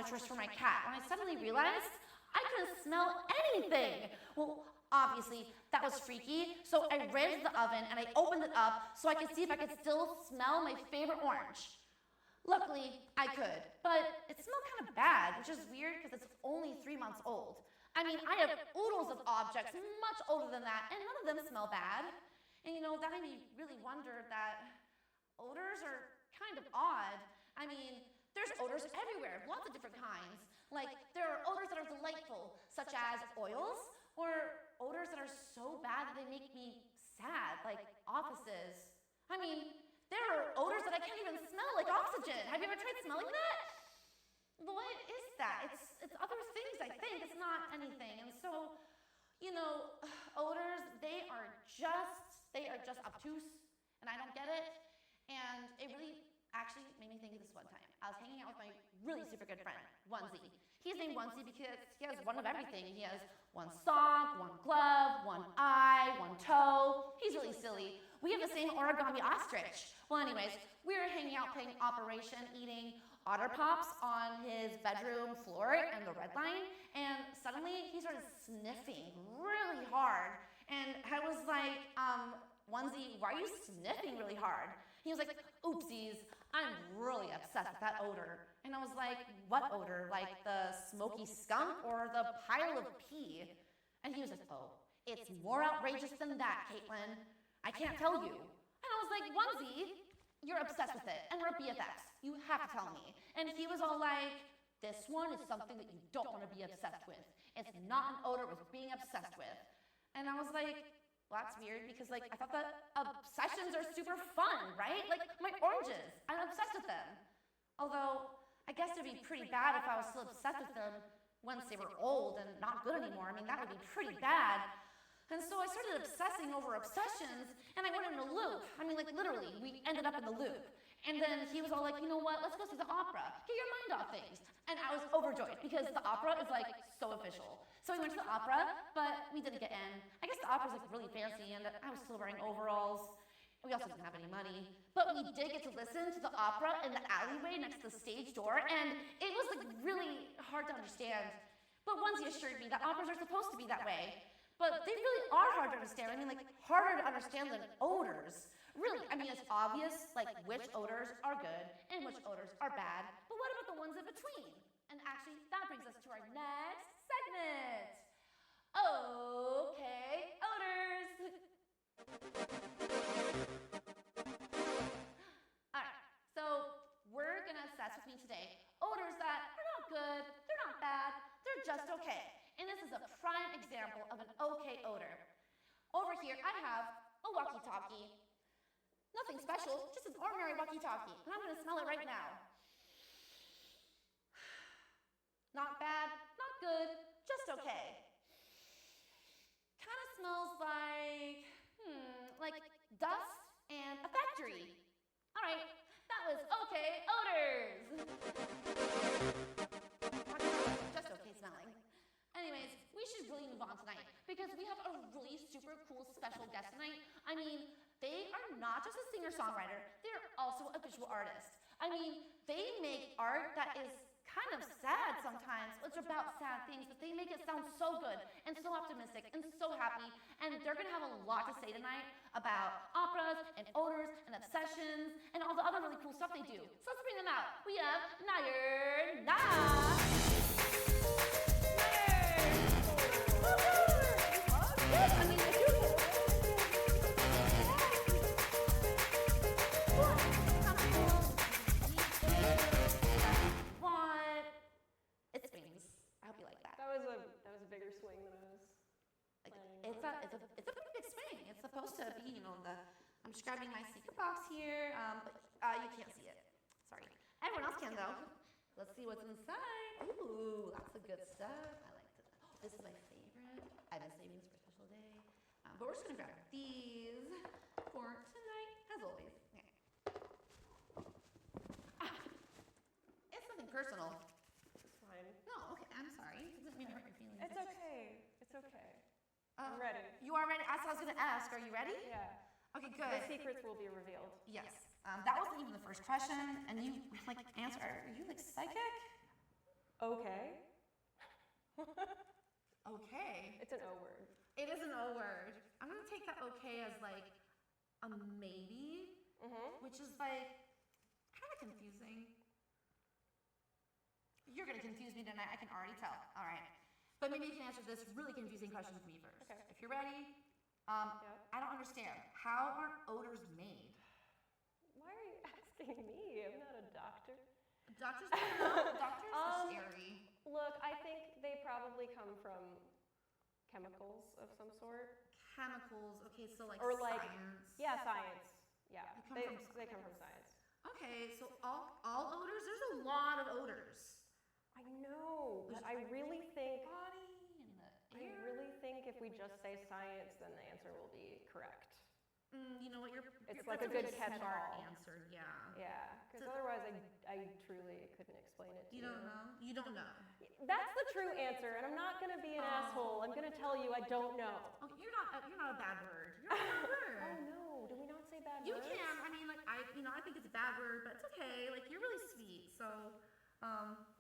monitors for my cat when I suddenly realized I couldn't smell anything. Well, obviously, that was freaky, so I ran to the oven and I opened it up so I could see if I could still smell my favorite orange. Luckily, I could, but it smelled kind of bad, which is weird because it's only 3 months old. I mean, I have oodles of objects much older than that, and none of them smell bad. And you know, that made me really wonder that odors are kind of odd. I mean, there's odors everywhere, lots of different kinds. Like, there are odors that are delightful, such as oils, or odors that are so bad that they make me sad, like offices. I mean, there are odors that I can't even smell, like oxygen. Have you ever tried smelling that? What is that? It's other things, I think. It's not anything. And so, you know, odors, they are just obtuse, and I don't get it. And it really actually made me think of this one time. I was hanging out with my really super good friend, Onesie. He's named Onesie because he has one of everything. He has one sock, one glove, one eye, one toe. He's really silly. We have the same origami ostrich. Well, anyways, we were hanging out playing Operation, eating Otter Pops on his bedroom floor and the red line, and suddenly he started sniffing really hard. And I was like, Onesie, why are you sniffing really hard? He was like, oopsies, I'm really obsessed with that odor. And I was like, what odor? Like the smoky skunk or the pile of pee? And he was like, oh, it's more outrageous than that, Caitlin. I can't tell you. And I was like, Onesie, you're obsessed with it, and we're BFFs. You have to tell me. And he was all like, this one is something that you don't want to be obsessed with. It's not an odor worth being obsessed with. And I was like, well, that's weird because like I thought that obsessions are super fun, right? Like my oranges, I'm obsessed with them. Although I guess it'd be pretty bad if I was still obsessed with them once they were old and not good anymore. I mean, that would be pretty bad. And so I started obsessing over obsessions, and I went in a loop. I mean, like literally, we ended up in the loop. And then he was all like, you know what, let's go see the opera. Get your mind off things. And I was overjoyed because the opera is like so official. So we went to the opera, but we didn't get in. I guess the opera's like really fancy, and I was still wearing overalls. We also didn't have any money. But we did get to listen to the opera in the alleyway next to the stage door, and it was like really hard to understand. But Onesie assured me that operas are supposed to be that way. But they really are hard to understand. I mean, like, harder to understand than odors. Really, I mean, it's obvious, like, which odors are good and which odors are bad. But what about the ones in between? And actually, that brings us to our next segment. Okay, odors. All right, so we're going to assess with me today odors that are not good, they're not bad, they're just okay. And this is a prime example of an okay odor. Over here, I have a walkie-talkie. Nothing special, just an ordinary walkie-talkie. And I'm going to smell it right now. Not bad, not good, just okay. Kind of smells like dust and a factory. All right, that was okay odors. Just okay smelling. Anyways, we should really move on tonight because we have a really super cool special guest tonight. I mean, they are not just a singer-songwriter, they're also a visual artist. I mean, they make art that is kind of sad sometimes. It's about sad things, but they make it sound so good and so optimistic and so happy. And they're gonna have a lot to say tonight about operas and odors and obsessions and all the other really cool stuff they do. So let's bring them out. We have Nire Nah. It swings. I hope you like that. That was a bigger swing than I was planning. It's a pretty big swing. It's supposed to be, you know, I'm just grabbing my secret box here, but you can't see it. Sorry. Everyone else can though. Let's see what's inside. Ooh, lots of good stuff. I like to. Oh, this is my favorite. I've been saving this for a special day. But we're just gonna grab these for tonight, as always. Okay. It's nothing personal. Fine. No, okay, I'm sorry. It doesn't mean to hurt your feelings. It's okay. It's okay. I'm ready. You are ready? That's what I was going to ask. Are you ready? Yeah. Okay, good. The secrets will be revealed. Yes. That wasn't even the first question, and you, like, answer. Are you, like, psychic? Okay. Okay. It's an O word. It is an O word. I'm gonna take that okay as like a maybe, which is like kind of confusing. You're gonna confuse me tonight, I can already tell. All right. But maybe you can answer this really confusing question with me first. Okay. If you're ready, Yep. I don't understand. How are odors made? Why are you asking me? I'm not a doctor. Doctors don't know. Doctors are scary. Look, I think they probably come from chemicals of some sort. Chemicals, okay, so like Or like, science. yeah, science. Yeah, They come from they come from science. Okay, so all odors? There's a lot of odors. I know, but I really think Body and the I air. really think if we just say science, then the answer will be correct. You know what? It's that's like a good smart catch-all. answer. Yeah. Yeah, because otherwise I truly couldn't explain it to you. You don't know. You don't know. That's the true answer, and I'm not gonna be an asshole. I'm gonna tell you I don't know. Okay, you're not a bad word. You're not a bad word. Oh no, do we not say bad You words? can. I mean, like I think it's a bad word, but it's okay. Like you're really sweet, so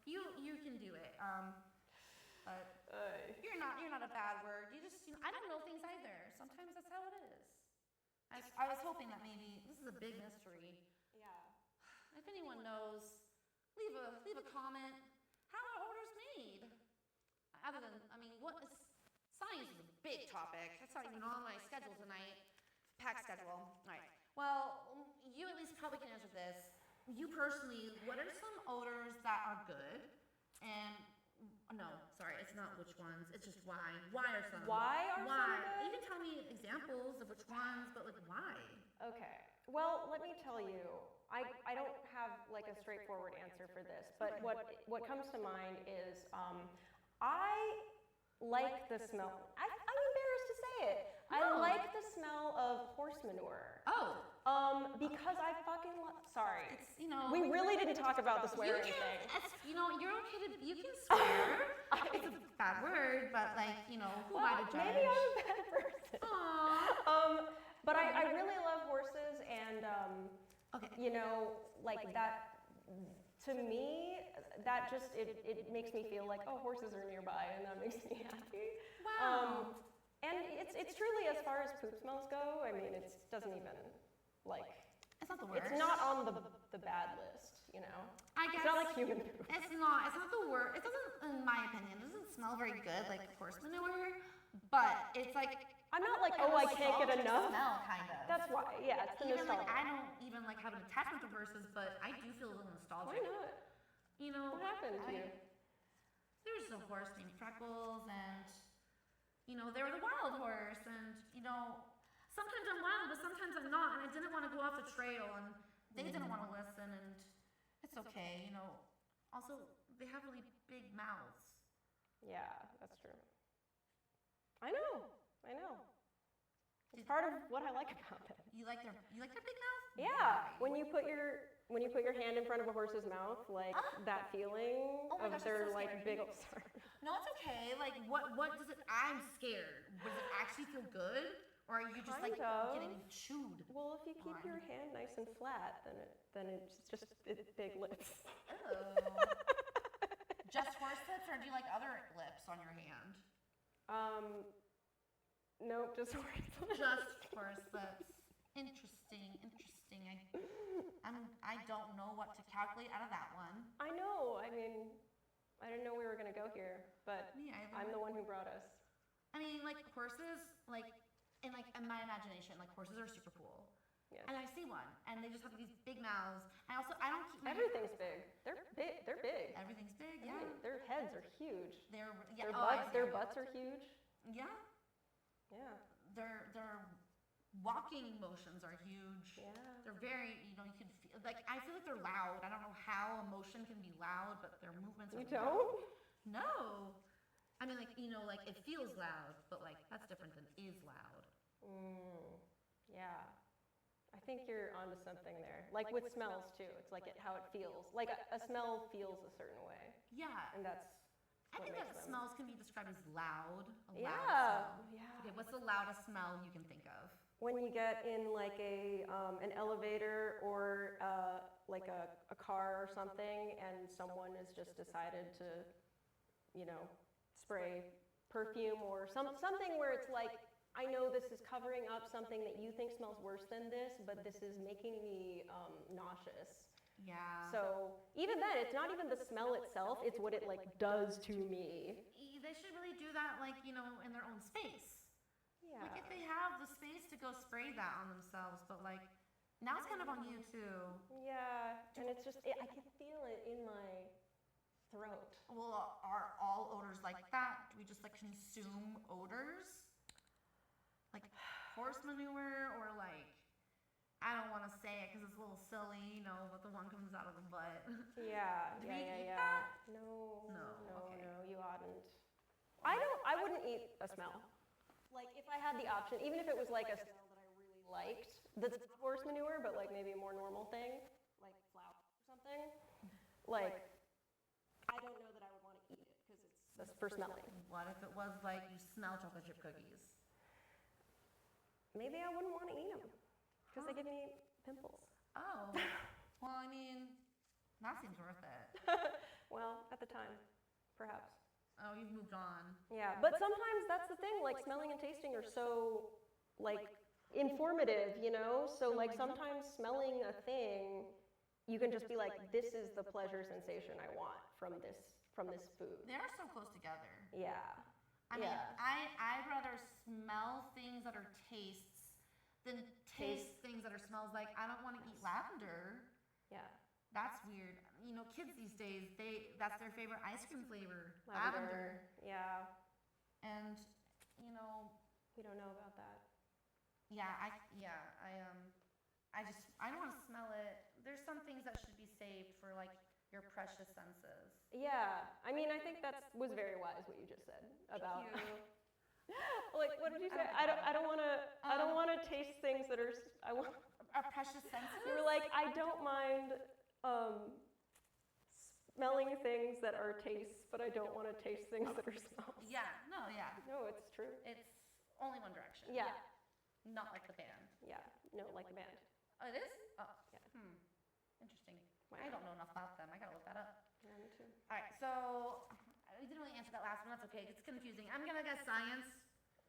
you can do it. But you're not a bad word. You just I don't know things either. Sometimes that's how it is. I was hoping that maybe this is a big mystery. Yeah. If anyone knows, leave a comment. How are odors made? Other than, what is science is a big topic. That's not even on my schedule tonight. Packed schedule. All right. Well, you at least probably can answer this. You personally, what are some odors that are good? And no, sorry, it's not which ones. It's just why. Why are some? Why are some good? You can tell me examples of which ones, but like why? Okay. Well, let me tell you, I don't have like a straightforward answer for this, but what comes to mind is I like the smell. I'm embarrassed to say it. I like the smell of horse manure. Oh. Because I fucking sorry. It's, we really didn't talk about the swearing thing. You're okay to, you can swear. It's a bad word, but like, who am I to judge? Maybe I'm a bad person. Aww. But I really love horses, and Okay. like that. To me, that just it makes me feel like, oh, horses are nearby, and that makes me happy. Wow. And it's truly, as far as poop smells go, I mean, it doesn't even like. It's not the worst. It's not on the bad list, I guess it's not like human poop. It's not the worst. It doesn't, in my opinion, it doesn't smell very good like horse manure. But it's like I'm not like, oh, I can't get enough. Smell, kind of. That's why, yeah, it's the Even like nostalgia. I don't even like have an attachment to horses, but I do feel a little nostalgic. Why not? What happened to you? There's a horse named Freckles, and they were the wild horse, and sometimes I'm wild, but sometimes I'm not, and I didn't want to go off the trail, and they didn't want to listen, and it's okay, Also, they have really big mouths. Yeah, that's true. I know. It's part of what I like about them. You like their big mouth? Yeah, when you put your hand in front of a horse's mouth, like that feeling Oh my of gosh, their that's so like scary. big. Sorry. No, it's okay. Like, what does it? I'm scared. Does it actually feel good, or are you just like Kind of. getting chewed? Well, if you keep your hand nice and flat, then it's just big lips. Oh. Just horse lips, or do you like other lips on your hand? Nope, just horse lips. Just horse lips. Interesting. I don't know what to calculate out of that one. I know. I mean, I didn't know we were gonna go here, but Me either. I'm the one who brought us. I mean, like horses, like in my imagination, like horses are super cool. Yeah. And I see one, and they just have these big mouths. And also, I don't keep my Everything's big. They're big. They're big. Everything's big, I yeah. mean, their heads are huge. Their Butts are huge. Yeah. Yeah. Their walking motions are huge. Yeah. They're very, you can feel, like, I feel like they're loud. I don't know how a motion can be loud, but their movements are You don't? No. I mean, like, like it feels loud, but like that's different than is loud. Yeah. I think you're onto something there. Like with smells too. It's like how it feels. Like a smell feels a certain way. Yeah. And that's I think that smells can be described as loud. Yeah. Smell. Yeah. Okay, what's the loudest smell you can think of? When you get in like an elevator or like a car or something, and someone has just decided to spray perfume or something where it's like, I know this is covering up something that you think smells worse than this, but this is making me nauseous. Yeah. So even then, it's not even the smell itself, it's what it like does to me. They should really do that, like, in their own space. Yeah. Like if they have the space to go spray that on themselves, but like now it's kind of on you too. Yeah, and it's just, I can feel it in my throat. Well, are all odors like that? Do we just like consume odors? Like horse manure or like, I don't want to say it because it's a little silly, but the one comes out of the butt. Yeah, Do we eat yeah. that? No, Okay. no, you oughtn't. I wouldn't eat a smell. Like if I had the option, even if it was like a smell that I really liked, that's not horse manure, but like maybe a more normal thing, like flour or something, like I don't know that I would want to eat it because it's for smelling. What if it was like you smell chocolate chip cookies? Maybe I wouldn't want to eat them because they give me pimples. Oh, well, I mean, that seems worth it. Well, at the time, perhaps. Oh, you've moved on. Yeah, but sometimes that's the thing, like smelling and tasting are so like informative, So like sometimes smelling a thing, you can just be like, this is the pleasure sensation I want from this food. They're so close together. Yeah. I mean, Yeah. I'd rather smell things that are tastes than taste things that are smells. Like, I don't want to eat lavender. Yeah. That's weird. Kids these days, that's their favorite ice cream flavor. Lavender. Yeah. And, We don't know about that. I don't want to smell it. There's some things that should be saved for like your precious senses. Yeah. I mean, I think that was very wise what you just said about. Thank you. Like, what did you say? I don't want to taste things that are. I want. Our precious senses. You were like, I don't mind smelling things that are tastes, but I don't want to taste things that are smells. Yeah. No, it's true. It's only one direction. Yeah. Not like the band. Yeah. No, like the band. Oh, it is? Oh. Yeah. Interesting. Wow. I don't know enough about them. I gotta look that up. Yeah, me too. All right, so we didn't really answer that last one. That's okay. It's confusing. I'm gonna guess science.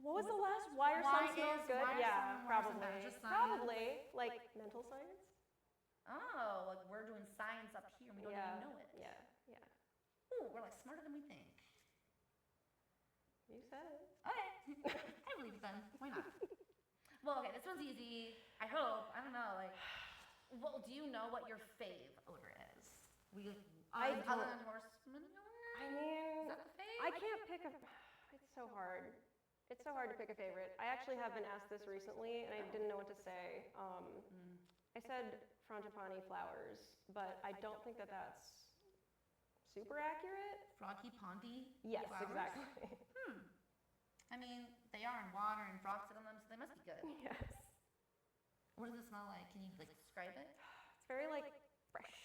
What was the last? Why are some smells good? why are Yeah, some worse probably. than that? Just science? Probably. Like mental science? Oh, like we're doing science up here and we don't even know it. Yeah. Ooh, we're like smarter than we think. You said it. Okay. I believe it then. Why not? Well, okay, this one's easy. I hope. I don't know. Like, well, do you know what your fave odor is? Other than horse manure? I mean, Is that the fave? I can't pick a. It's so hard. It's so hard to pick a favorite. I actually have been asked this recently, and I didn't know what to say. I said frangipani flowers, but I don't think that that's super accurate. Froggy Pondy? Yes, flowers? exactly. I mean, they are in water and frogs sit on them, so they must be good. Yes. What does it smell like? Can you like describe it? It's very like fresh.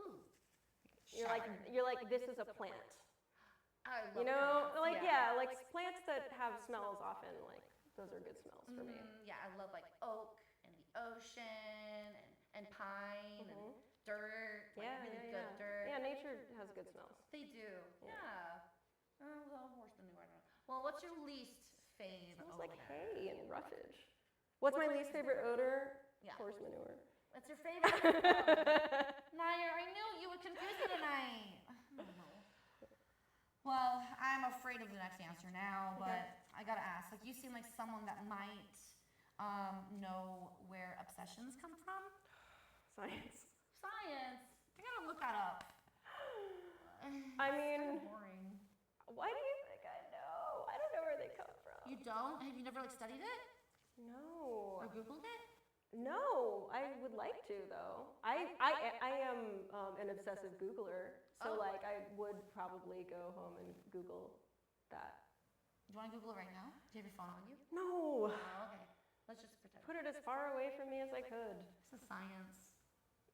Ooh. You're like this is a plant. I love plants, like plants that have smells often, like those are good smells for me. Yeah, I love like oak and the ocean and pine and dirt. Like really good dirt. Yeah, nature has good smells. They do. Yeah. Well, horse manure, I don't know. Well, what's your least fave It smells odor? like hay and roughage. What's my least favorite odor? Yeah. Horse manure. What's your favorite? Nire, I knew you would confuse me tonight. Well, I'm afraid of the next answer now, but I gotta ask. Like, you seem like someone that might know where obsessions come from. Science. Science. I gotta look that up. I mean, It's kinda boring. why do you think I know? I don't know where they come from. You don't? Have you never like studied it No. or Googled it? No, I would like to though. I am an obsessive Googler, so like I would probably go home and Google that. Do you want to Google it right now? Do you have your phone on you? No. Oh, okay. Let's just pretend. Put it as far away from me as I could. This is science.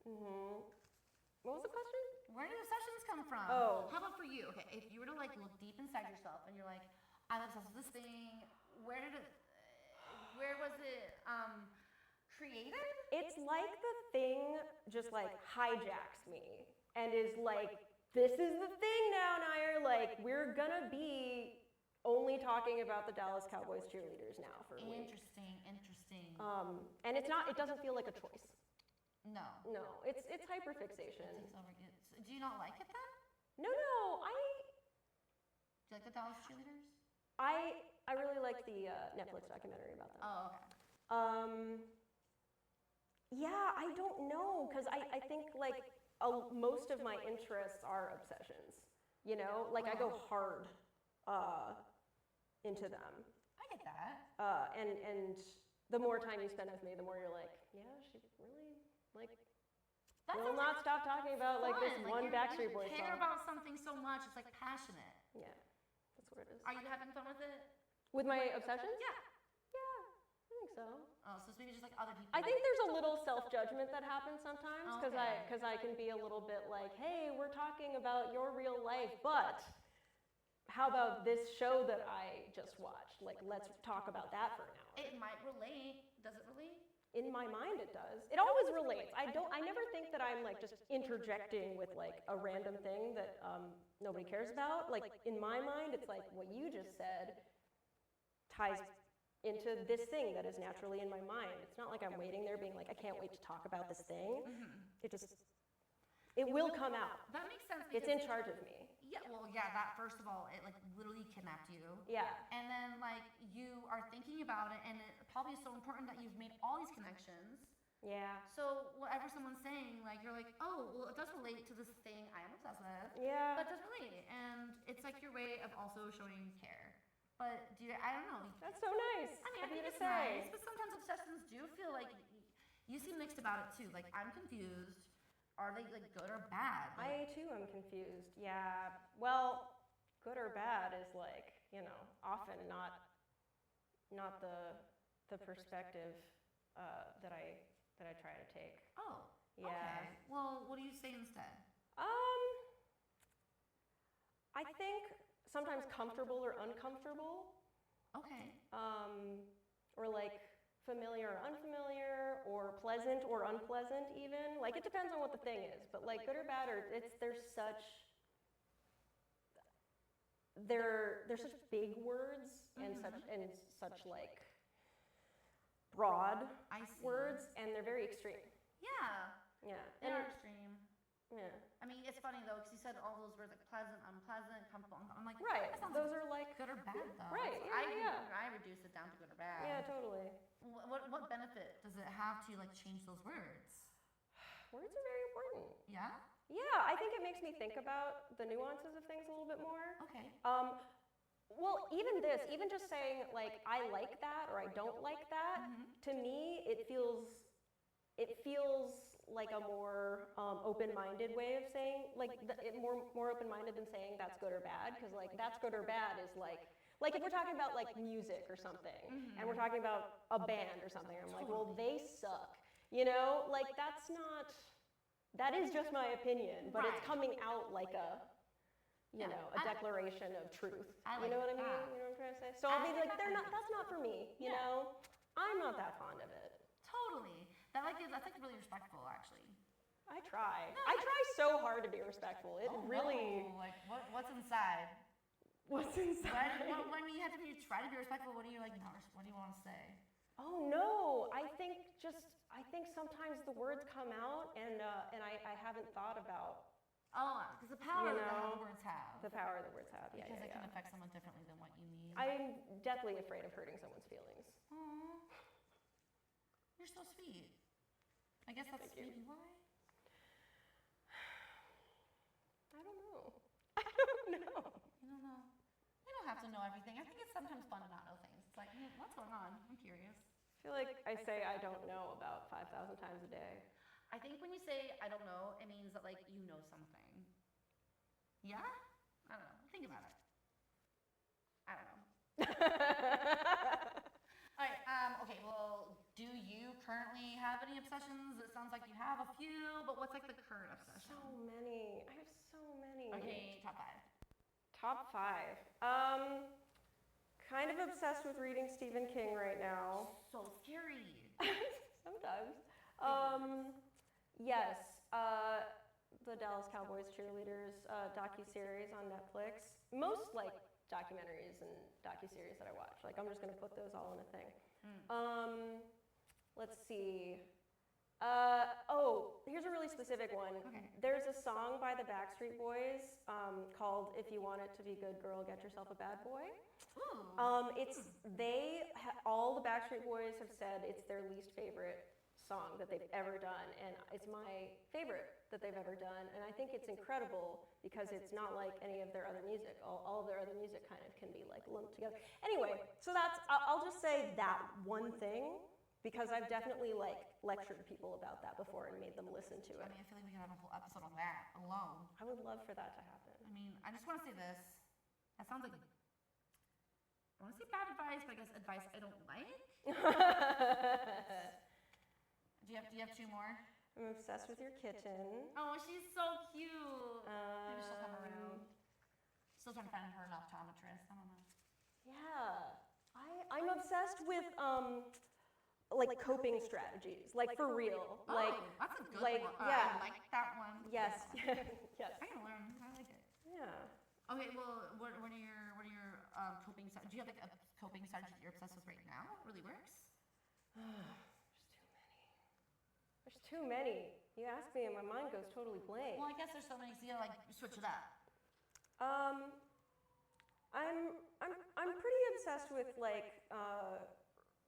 What was the question? Where do obsessions come from? Oh. How about for you? Okay, if you were to like look deep inside yourself and you're like, I'm obsessed with this thing. Where was it created? It's like the thing just like hijacks me and is like this is the thing now, Nire. Like, we're gonna be only talking about the Dallas Cowboys cheerleaders now for a week. Interesting. And it doesn't feel like a choice. No. No, it's hyperfixation. Do you not like it then? No, Do you like the Dallas cheerleaders? I really like the Netflix documentary about them. Oh, okay. Yeah, I don't know, because I think like most of my interests are obsessions. You know, like I go hard into them. I get that. And the more time you spend with me, the more you're like, yeah, she really like. Will not stop talking about like this one Backstreet Boys song. You care about something so much, it's like passionate. Yeah, that's what it is. Are you having fun with it? With my obsessions? Yeah. Yeah, I think so. Oh, so it's maybe just like other people. I think there's a little self-judgment that happens sometimes because Okay. I can be a little bit like, hey, we're talking about your real life, but how about this show that I just watched? Like, let's talk about that for an hour. It might relate. Does it relate? In my mind, it does. It always relates. I never think that I'm like just interjecting with like a random thing that nobody cares about. Like in my mind, it's like what you just said ties into this thing that is naturally in my mind. It's not like I'm waiting there being like, I can't wait to talk about this thing. It will come out. That makes sense. It's in charge of me. Yeah, well, yeah, that first of all, it like literally kidnapped you. Yeah. And then like you are thinking about it, and it probably is so important that you've made all these connections. Yeah. So whatever someone's saying, like you're like, oh, well, it does relate to this thing I am obsessed with. Yeah. But it does relate, and it's like your way of also showing care. But I don't know. That's so nice. I mean, I of you think to it's say. nice, but sometimes obsessions do feel like you seem mixed about it too. Like I'm confused. Are they like good or bad? I too am confused. Yeah. Well, good or bad is like, you know, often not the perspective that I try to take. Oh. Yeah. Okay. Well, what do you say instead? I think sometimes comfortable or uncomfortable. Okay. Or like familiar or unfamiliar, or pleasant or unpleasant even. Like it depends on what the thing is, but like good or bad, or they're such big words and such like broad I see. words, and they're very extreme. Yeah. Yeah. They are extreme. Yeah. I mean, it's funny though, because you said all those words like pleasant, unpleasant, comfortable. I'm like, Right. that sounds Those are like good or bad though. Right, So yeah, I reduce it down to good or bad. yeah, totally. What benefit does it have to like change those words? Words are very important. Yeah. Yeah, I think it makes me think about the nuances of things a little bit more. Okay. Well, even just saying like I like that or I don't like that, to me it feels like a more open-minded way of saying more open-minded than saying that's good or bad, because like that's good or bad is like if we're talking about like music or something and we're talking about a band or something, I'm like, well, they suck, you know, like that is just my opinion, but it's Right. coming out like a Yeah. a declaration of truth. I You know like what I mean? that. You know what I'm trying to say? So I'll be I like, like that. that's not for me, you Yeah. know? I'm not that fond of it. Totally. That's like really respectful actually. I try. I try so hard to be respectful. It really. No. Like what's inside? What's inside? When you have to try to be respectful, what do you like? What do you want to say? Oh no! I think sometimes the words come out and I haven't thought about Oh, because the power You that know, the words have. the power the words have. Yeah, Because it yeah, can yeah. affect someone differently than what you mean. I'm deathly afraid of hurting someone's feelings. Aw. You're so sweet. I guess that's Thank you. maybe why. I don't know. I don't know. You don't know. You don't have to know everything. I think it's sometimes fun to not know things. It's like, what's going on? I'm curious. I feel like I say I don't know about 5,000 times a day. I think when you say I don't know, it means that like you know something. Yeah? I don't know. Think about it. I don't know. All right. Okay. Well, do you currently have any obsessions? It sounds like you have a few, but what's like the current obsession? So many. I have so many. Okay. Top 5. Top 5. Kind of obsessed with reading Stephen King right now. So scary. Sometimes. Yes. the Dallas Cowboys cheerleaders docuseries on Netflix. Most like documentaries and docuseries that I watch. Like I'm just gonna put those all in a thing. Let's see. Here's a really specific one. Okay. There's a song by the Backstreet Boys called "If You Want It to Be Good, Girl, Get Yourself a Bad Boy." Ooh. All the Backstreet Boys have said it's their least favorite song that they've ever done, and it's my favorite that they've ever done. And I think it's incredible because it's not like any of their other music. All of their other music kind of can be like lumped together. Anyway, so I'll just say that one thing because I've definitely like lectured people about that before and made them listen to it. I mean, I feel like we could have a whole episode on that alone. I would love for that to happen. I mean, I just want to say this. That sounds like, I want to say bad advice, but I guess advice I don't like. Do you have two more? I'm obsessed with your kitten. Oh, she's so cute. Maybe she'll come around. Still trying to find her an optometrist. I don't know. Yeah, I'm obsessed with like coping strategies, like for real. Oh, like that's a good like, one. yeah. I like that one. Yes, Yes. yes. I can learn. I like it. Yeah. Okay, well, what are your coping strategies? Do you have like a coping strategy that you're obsessed with right now? It really works? There's too many. You ask me and my mind goes totally blank. Well, I guess there's so many, so you gotta like switch it up. I'm pretty obsessed with like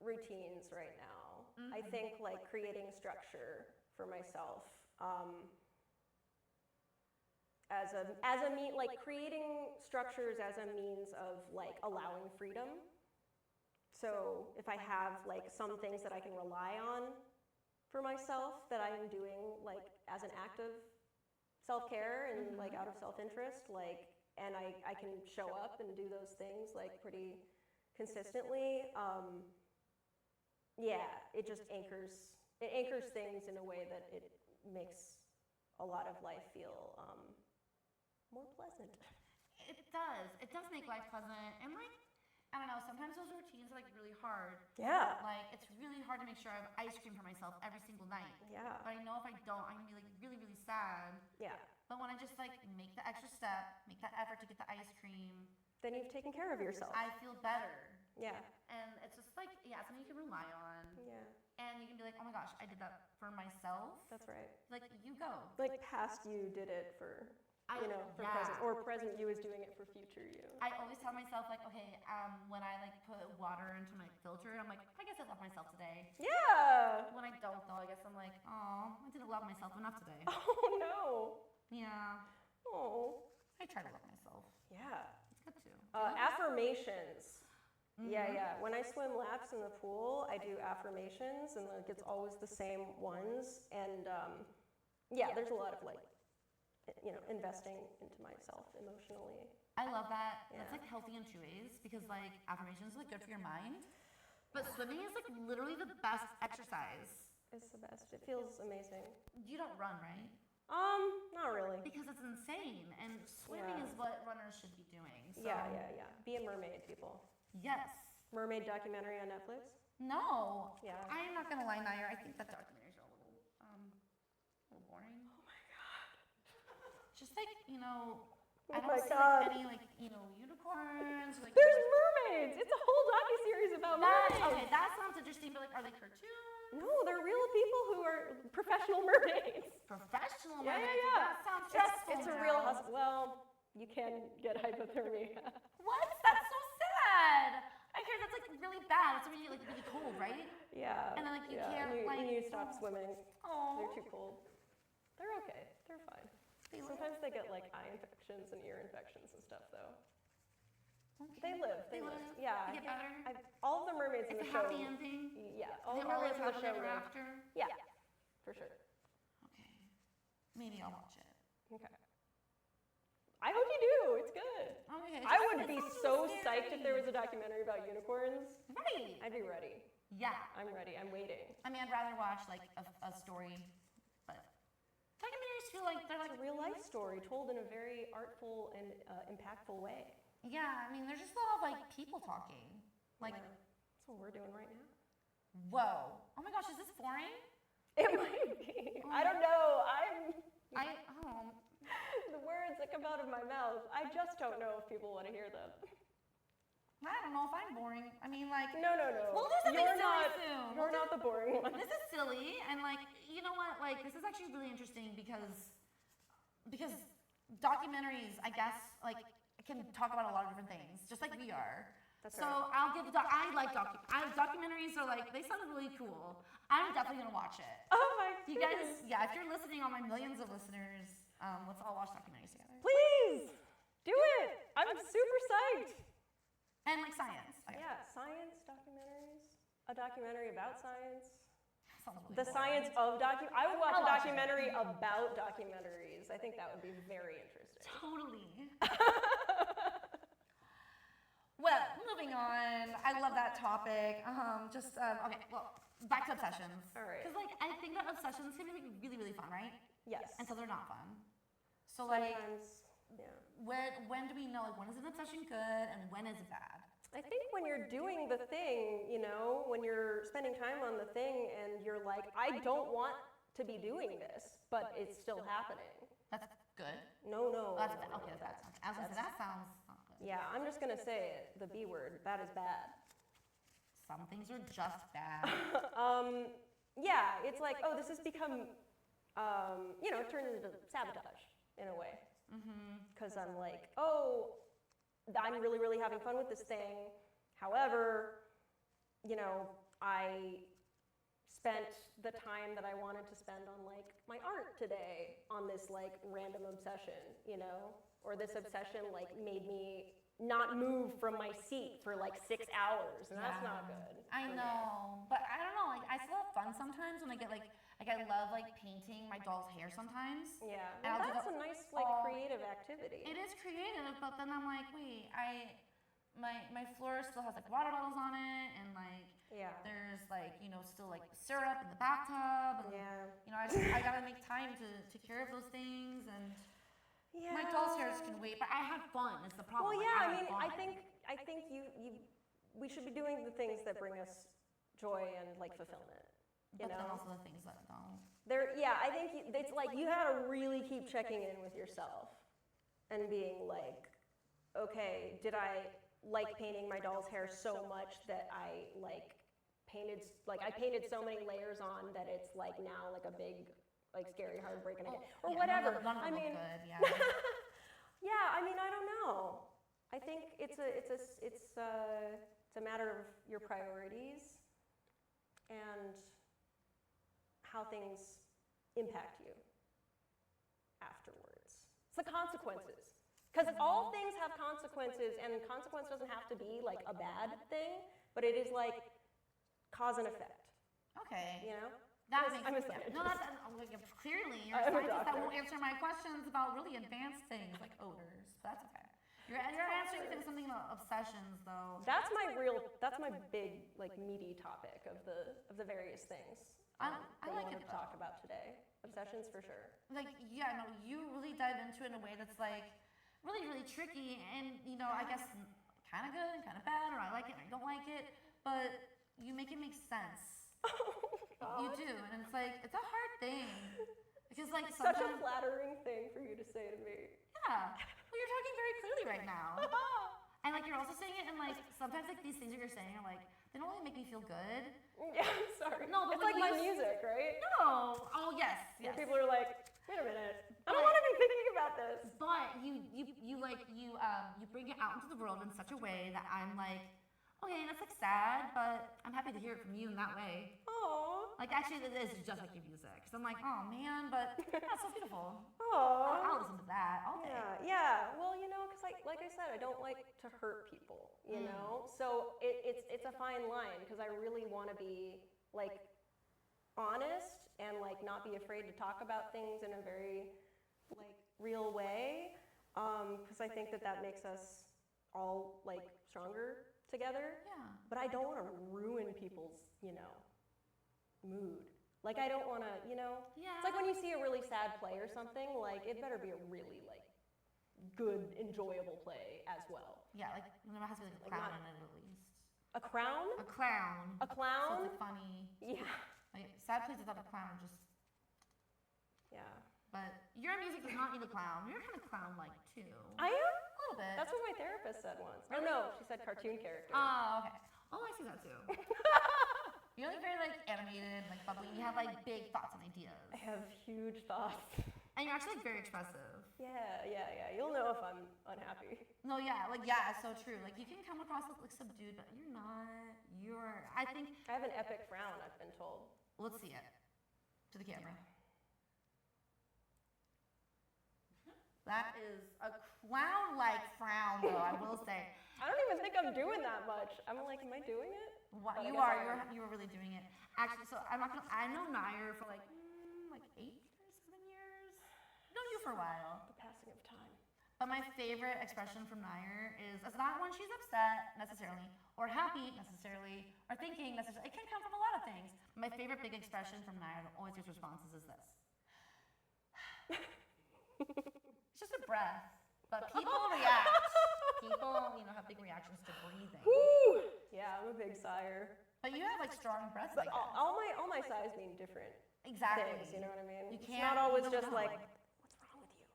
routines right now. Mm-hmm. I think like creating structure for myself as a like creating structures as a means of like allowing freedom. So if I have like some things that I can rely on for myself that I am doing like as an act of self-care and like out of self-interest, like, and I can show up and do those things like pretty consistently. It just anchors things in a way that it makes a lot of life feel more pleasant. It does make life pleasant, and like, I don't know, sometimes those routines are like really hard. Yeah. Like, it's really hard to make sure I have ice cream for myself every single night. Yeah. But I know if I don't, I'm gonna be like really, really sad. Yeah. But when I just like make the extra step, make that effort to get the ice cream, Then you've taken care of yourself. I feel better. Yeah. And it's just like, yeah, something you can rely on. Yeah. And you can be like, oh my gosh, I did that for myself. That's right. Like, you go. Like past you did it for, for yeah. present, or present you is doing it for future you. I always tell myself like, okay, when I like put water into my filter, I'm like, I guess I love myself today. Yeah. When I don't though, I guess I'm like, oh, I didn't love myself enough today. Oh no. Yeah. Oh. I try to love myself. Yeah. It's good too. Affirmations. Yeah. When I swim laps in the pool, I do affirmations, and like it's always the same ones. And there's a lot of like, investing into myself emotionally. I love that. Yeah. That's like healthy in two ways because like affirmations are like good for your mind, but swimming is like literally the best exercise. It's the best. It feels amazing. You don't run, right? Not really. Because it's insane, and swimming is what runners should be doing. So. Yeah. Be a mermaid, people. Yes. Mermaid documentary on Netflix? No. Yeah. I am not gonna lie, Nire. I think that documentaries are a little boring. Oh my god. Just like, Oh I don't my see God. like, any like, unicorns. Or, like, There's mermaids! It's a whole docuseries about mermaids! Okay, that sounds interesting, but like, are they cartoons? No, they're real people who are professional mermaids. Professional Yeah. mermaids? That sounds stressful. It's a real hustle. Well, you can get hypothermia. What? That's so sad. I hear that's like really bad. It's really like really cold, right? Yeah. And then like you yeah. can't you, like. you need to stop swimming. Oh. They're too cold. They're okay. They're fine. Sometimes they get like eye infections and ear infections and stuff though. Okay. They live. They live. Yeah. They get better. All of the mermaids in It's the a show. happy ending. Yeah. All They the all mermaids live in the show. happily ever live. after. Yeah. For sure. Okay. Maybe I'll watch it. Okay. I hope you do. It's good. Okay. I would be so psyched if there was a documentary about unicorns. Right. I'd be ready. Yeah. I'm ready. I'm waiting. I mean, I'd rather watch like a story, but documentaries feel like they're like It's a real life story told in a very artful and impactful way. Yeah, I mean, there's just a lot of like people talking. Like, Yeah. That's what we're doing right now. whoa. Oh my gosh, is this boring? It might be. I don't know. The words that come out of my mouth, I just don't know if people want to hear them. I don't know if I'm boring. I mean, like... No. We'll do something silly soon. You're not the boring one. This is silly, and like, you know what? Like, this is actually really interesting because documentaries, I guess, like, can talk about a lot of different things, just like we are. That's so right. I'll give documentaries are like, they sound really cool. I'm definitely gonna watch it. Oh my You goodness. guys, yeah, if you're listening, all my millions of listeners, let's all watch documentaries together. Please do it. I'm super psyched. And like science. Yeah, science documentaries. A documentary about science. Sounds really The boring. science of I would watch I'll a watch it. documentary about documentaries. I think that would be very interesting. Totally. Well, moving on. I love that topic. Okay, well, back to obsessions. All right. Because like, I think that obsessions can be like really, really fun, right? Yes. Until they're not fun. So like, Sometimes, yeah. when do we know, like, when is an obsession good and when is it bad? I think when you're doing the thing, when you're spending time on the thing and you're like, I don't want to be doing this, but it's still happening. That's good. No. That's no, bad. no, Okay, that's I was gonna say, that sounds not good. Yeah, I'm just gonna say it, the B word, that is bad. Some things are just bad. Yeah, it's like, oh, this has become, it turned into sabotage in a way. Because I'm like, oh, I'm really, really having fun with this thing. However, I spent the time that I wanted to spend on like my art today on this like random obsession, or this obsession like made me not move from my seat for like 6 hours, and that's not good. I know, but I don't know, like, I still have fun sometimes when I get like I love like painting my doll's hair sometimes. Yeah, And I'll do that's that a nice like all- creative activity. It is creative, but then I'm like, wait, my floor still has like water bottles on it, and like Yeah. there's like still like syrup in the bathtub, and Yeah. I gotta make time to take care of those things, and Yeah. my doll's hairs can wait, but I have fun. Is the problem? Well, like, yeah. I have mean, fun. I think we should be doing the things that bring us joy and like fulfillment. But then also the things that don't. I think it's like you gotta really keep checking in with yourself and being like, okay, did I like painting my doll's hair so much that I painted so many layers on that it's like now like a big like scary heartbreak and or Yeah, whatever. None of I them mean, look good. Yeah. yeah. I mean, I don't know. I think it's a matter of your priorities and how things impact you afterwards. It's the consequences. Because all things have consequences, and consequence doesn't have to be like a bad thing, but it is like cause and effect. Okay. I'm a Yeah. scientist. No, that's clearly you're a I'm a scientist that doctor. won't answer my questions about really advanced things like odors. But that's okay. You're answering things, something about obsessions though. That's my big like meaty topic of the various things I that we like wanted it, to talk about today. Obsessions for sure. Like, yeah, no, you really dive into it in a way that's like really, really tricky, and I guess kind of good and kind of bad, or I like it and I don't like it, but you make it make sense. You do, and it's like it's a hard thing because like Such a sometimes, flattering thing for you to say to me. yeah, well, you're talking very clearly right now, and like you're also saying it, and like sometimes like these things that you're saying are like they don't really make me feel good. Yeah, I'm sorry. No, but it's when like my you music, right? No, oh yes, When yes. people are like, wait a minute, I don't want to be thinking about this. But you bring it out into the world in such a way that I'm like, okay, that's like sad, but I'm happy to hear it from you in that way. Aww. Like actually, this is just like your music. Cause I'm like, oh man, but that's so beautiful. Aww. I'll listen to that all day. Yeah. Well, because like I said, I don't like to hurt people. So it's a fine line because I really want to be like honest and like not be afraid to talk about things in a very like real way. Because I think that makes us all like stronger together. Yeah. But I don't want to ruin people's mood. Like I don't want to Yeah. It's like when you see a really sad play or something, like it better be a really like good, enjoyable play as well. Yeah, like there has to be like a Like clown not- in it at least. A crown? A clown. A clown? So it's like funny. Yeah. Like sad plays without a clown are just Yeah. But your music does not need a clown. You're kind of clown-like too. I am? A little bit. That's what my therapist said once. Oh no, she said cartoon character. Oh, okay. Oh, I see that too. You're like very like animated, like bubbly. You have like big thoughts and ideas. I have huge thoughts. And you're actually like very expressive. Yeah. You'll know if I'm unhappy. No, yeah, like yeah, so true. Like you can come across like subdued, but you're not. I think. I have an epic frown, I've been told. Let's see it. To the camera. That is a clown-like frown, though, I will say. I don't even think I'm doing that much. I'm like, am I doing it? What, you are. You were really doing it. Actually, so I'm not gonna. I know Nire for like 8 or 7 years. Known you for a while. The passing of time. But my favorite expression from Nire is, it's not when she's upset necessarily, or happy necessarily, or thinking necessarily. It can come from a lot of things. My favorite big expression from Nire that always gets responses is this. It's just a breath, but people react. People, have big reactions to breathing. Woo! Yeah, I'm a big sigher. But you have like strong breaths. But like that. all my sighs mean different Exactly. things. You know what I mean? You It's can't. not always you don't just know. like, what's wrong with you?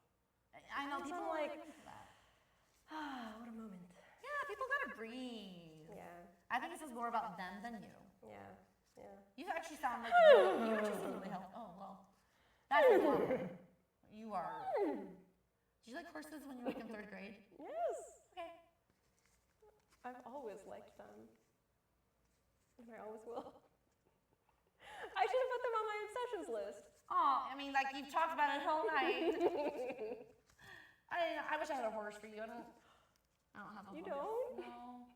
I know It's people not like, like that. What a moment. Yeah, people gotta breathe. Yeah. I think this is more about them than you. Yeah. You actually sound like you actually seem really healthy. Oh well, that's important. You are. Did you like horses when you were like in 3rd grade? Yes. Okay. I've always liked them. And I always will. I should have put them on my obsessions list. Oh, I mean, like you've talked about it all night. I wish I had a horse for you. I don't have a horse. You don't? No.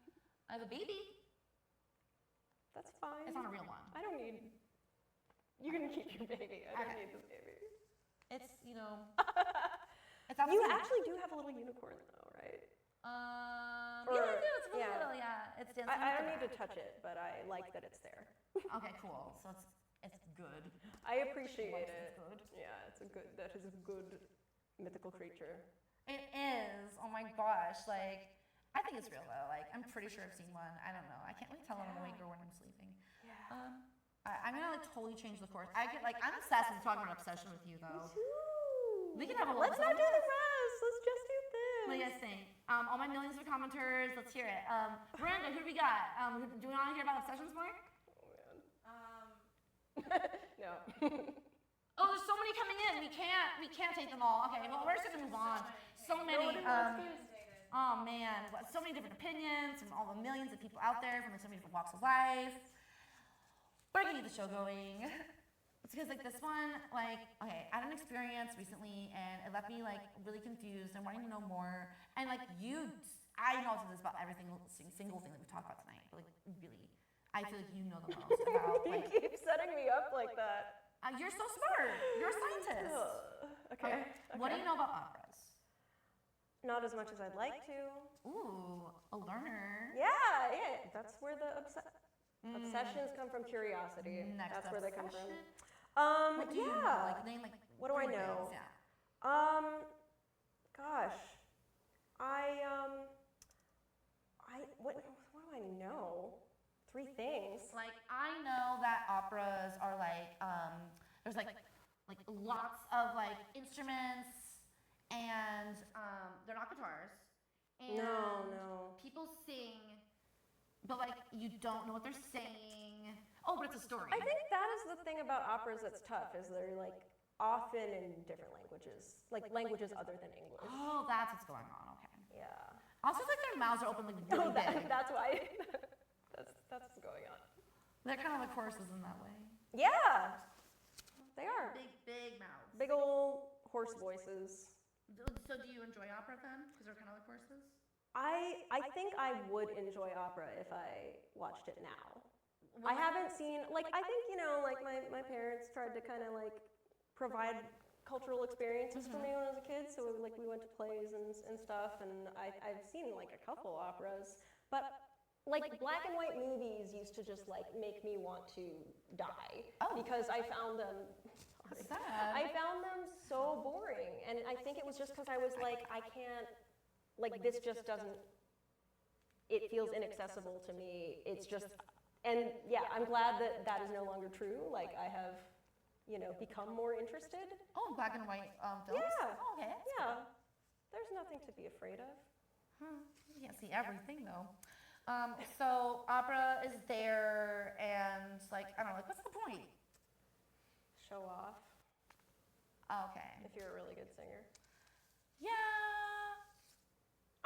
I have a baby. That's fine. It's not a real one. I don't need. You can keep your baby. I don't need the baby. It's It's You absolutely. actually do have a little unicorn though, right? Yeah, I do. It's really little. Yeah, it's dancing. I don't need to touch it, but I like that it's there. Okay, cool. So it's good. I appreciate Life it. is good. Yeah, that is a good mythical creature. It is. Oh my gosh. Like, I think it's real though. Like, I'm pretty sure I've seen one. I don't know. I can't really tell when I'm awake or when I'm sleeping. Yeah. I'm gonna like totally change the course. I'm obsessed with talking about obsession with you though. Me too. We can have a Let's little not do the rest. Let's just do this. What do you guys think? All my millions of commenters, let's hear it. Miranda, who do we got? Do we want to hear about obsessions more? No. Oh, there's so many coming in. We can't take them all. Okay, well, we're just gonna move on. So many. Oh man, so many different opinions from all the millions of people out there from so many different walks of life. We're gonna get the show going. It's because like this one, like, okay, I had an experience recently and it left me like really confused and wanting to know more. And like I know this about every single thing that we talked about tonight, but like really, I feel like you know the most about You like. keep setting me up like that. You're so smart. You're a scientist. Okay. What do you know about operas? Not as much as I'd like to. Ooh, a learner. Yeah. That's where the obsessions come from. Curiosity. Next That's where they come obsession? from. What do you know? Like name like. What do I three know? things, Yeah. Gosh, what do I know? 3 things. Like I know that operas are like there's like lots of like instruments and they're not guitars. And No. people sing, but like you don't know what they're saying. Oh, but it's a story. I think that is the thing about operas that's tough, is they're like often in different languages, like languages other than English. Oh, that's what's going on. Okay. Yeah. Also, it's like their mouths are open like really big. That's why. That's what's going on. They're kind of like horses in that way. Yeah, they are. Big mouths. Big old horse voices. So do you enjoy opera then? Because they're kind of like horses? I think I would enjoy opera if I watched it now. I haven't seen, like, I think, like my parents tried to kind of like provide cultural experiences for me when I was a kid. So like we went to plays and stuff, and I've seen like a couple operas, but like black and white movies used to just like make me want to die because I found them. I found them so boring, and I think it was just because I was like, I can't, like this just doesn't. It feels inaccessible to me. It's just, and yeah, I'm glad that is no longer true. Like I have become more interested. Oh, black and white films? Yeah. Oh, okay. That's Yeah. There's nothing to be afraid of. You can't see everything though. So opera is there, and like I don't know, like what's the point? Show off Okay. if you're a really good singer. Yeah.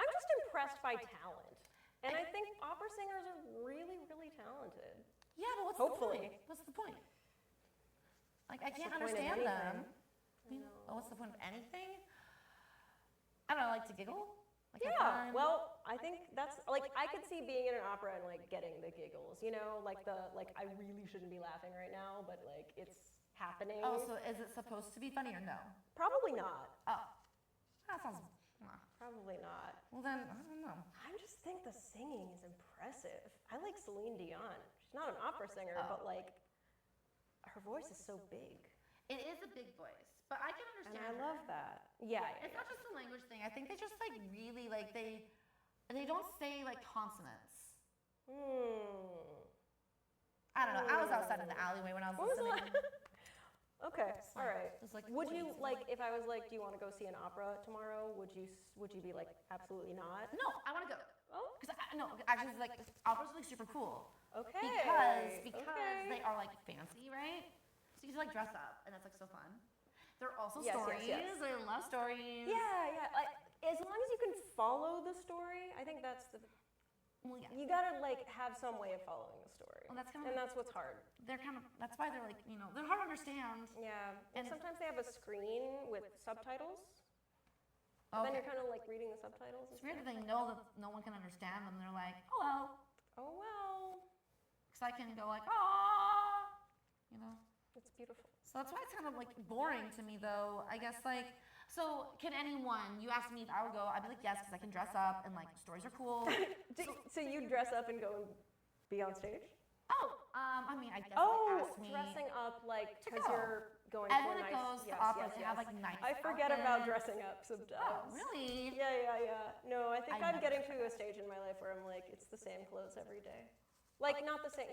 I'm just impressed by talent. And I think opera singers are really, really talented. Yeah, but what's Hopefully. the point? What's the point? Like I What's can't the point of understand them. anything? I know. What's the point of anything? I don't know, like to giggle. Like have Yeah, fun? well, I think that's like I could see being in an opera and like getting the giggles, like I really shouldn't be laughing right now, but like it's happening. Oh, so is it supposed to be funny or no? Probably not. Oh, that sounds. Probably not. Well then, I don't know. I just think the singing is impressive. I like Celine Dion. She's not an opera singer, but like her voice is so big. It is a big voice, but I can And understand. I love that. Yeah. It's not just a language thing. I think they just like really like they don't say like consonants. I don't know. I was outside in the alleyway when I was What was listening. Okay, all right. It's like, Would what you is- like if I was like, do you want to go see an opera tomorrow? Would you be like, absolutely not? No, I want to go. Oh, Because no, actually, it's like opera's like super cool okay. because okay. they are like fancy, right? So you can like dress up, and that's like so fun. There are also Yes, yes, stories. yes. I love stories. Yeah. As long as you can follow the story, I think that's the. Well, yeah. You gotta like have some way of following the story. Well, that's kind of. And that's what's hard. They're kind of. That's why they're like they're hard to understand. Yeah. And- And sometimes they have a screen with subtitles. But then you're kind of like reading the subtitles. It's weird that they know that no one can understand them. They're like, oh well, Oh well. because I can go like, ah, It's beautiful. So that's why it's kind of like boring to me, though. I guess like, so can anyone? You asked me if I would go. I'd be like, yes, because I can dress up and like stories are cool. So you dress up and go and be on stage? Oh, I mean, I guess Oh, they asked me. dressing up like to because go. you're going Everyone to a that nice. goes to Yes, opera, yes, they yes. have like nice. I forget about outfits. dressing up sometimes. Oh, really? Yeah. No, I think I I'm never getting do to a stage in my life where I'm like, it's the same clothes every day. Like not the same,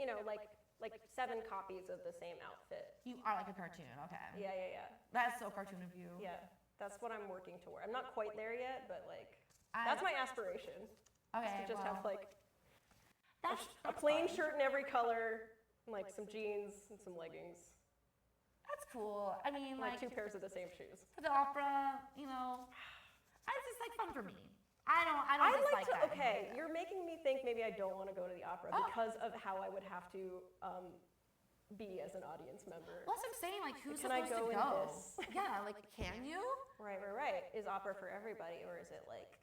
like 7 copies of the same outfit. You are like a cartoon. Okay. Yeah. That's so cartoon of you. Yeah, that's what I'm working toward. I'm not quite there yet, but like I- that's my aspiration. Okay. To just have like that's a plain fun. shirt in every color, like some jeans and some leggings, That's cool. I mean, like like 2 pairs of the same shoes. for the opera, it's just like fun for me. I don't I'd dislike like to. that. Okay, you're making me think maybe I don't want to go to the opera Oh. because of how I would have to be as an audience member. Well, that's what I'm saying. Like, who's Can I supposed go to in go? this? Yeah, like, can you? Right. Is opera for everybody, or is it like?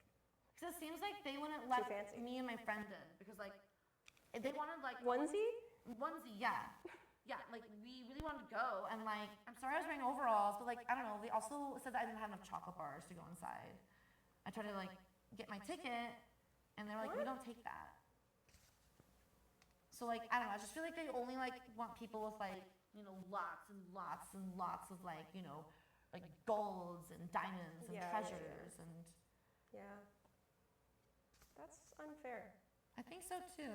Because it seems like they wouldn't let fancy. me and my friend in because like they wanted like Onesie? yeah, like we really wanted to go and like I'm sorry I was wearing overalls, but like I don't know. They also said that I didn't have enough chocolate bars to go inside. I tried to like get my ticket, and they're like, we don't take that. So like I don't know. I just feel like they only like want people with like lots and lots and lots of like like golds and diamonds and Yeah. treasures and. Yeah. That's unfair. I think so too.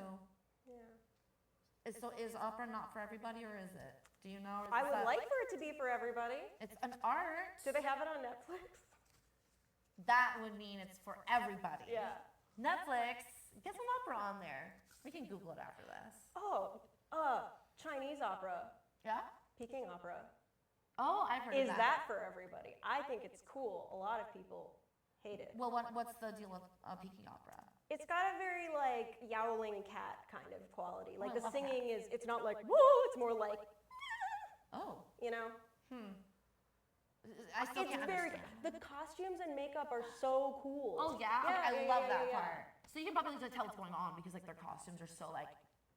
Yeah. So is opera not for everybody, or is it? Do you know? Or is I would that- like for it to be for everybody. It's an art. Do they have it on Netflix? That would mean it's for everybody. Yeah. Netflix, get some opera on there. We can Google it after this. Oh, Chinese opera, Yeah. Peking opera. Oh, I've heard Is of that for everybody? I think it's cool. A lot of people hate it. Well, what's the deal with Peking opera? It's got a very like yowling cat kind of quality. Like I the love singing it's not like woo, it's more like, Oh, I still it's can't very, understand. the costumes and makeup are so cool. Oh yeah, okay, I love that yeah. part. So you can probably tell what's going on because like their costumes are so like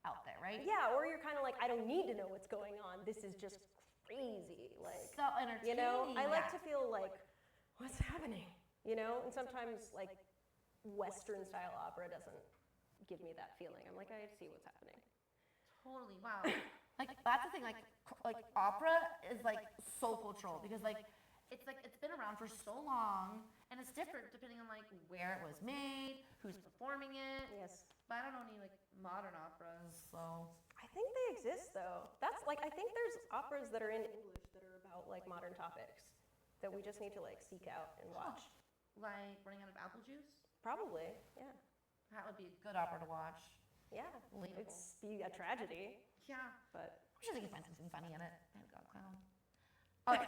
out there, right? Yeah, or you're kind of like, I don't need to know what's going on. This is just crazy. Like, So entertaining. I like yeah. to feel like, what's happening? And sometimes like Western style opera doesn't give me that feeling. I'm like, I see what's happening. Totally. Wow. Like that's the thing. Like opera is like so cultural because like it's been around for so long and it's different depending on like where it was made, who's performing it. Yes. But I don't know any like modern operas, so I think they exists though. That's like, I think there's operas that are in English that are about like modern topics that we just need to like seek out and watch. Like running out of apple juice? Probably, yeah. That would be a good opera to watch. Yeah, Relatable. it's be a tragedy, Yeah. but I'm sure they can find something funny in it. Thank God, clown. Okay.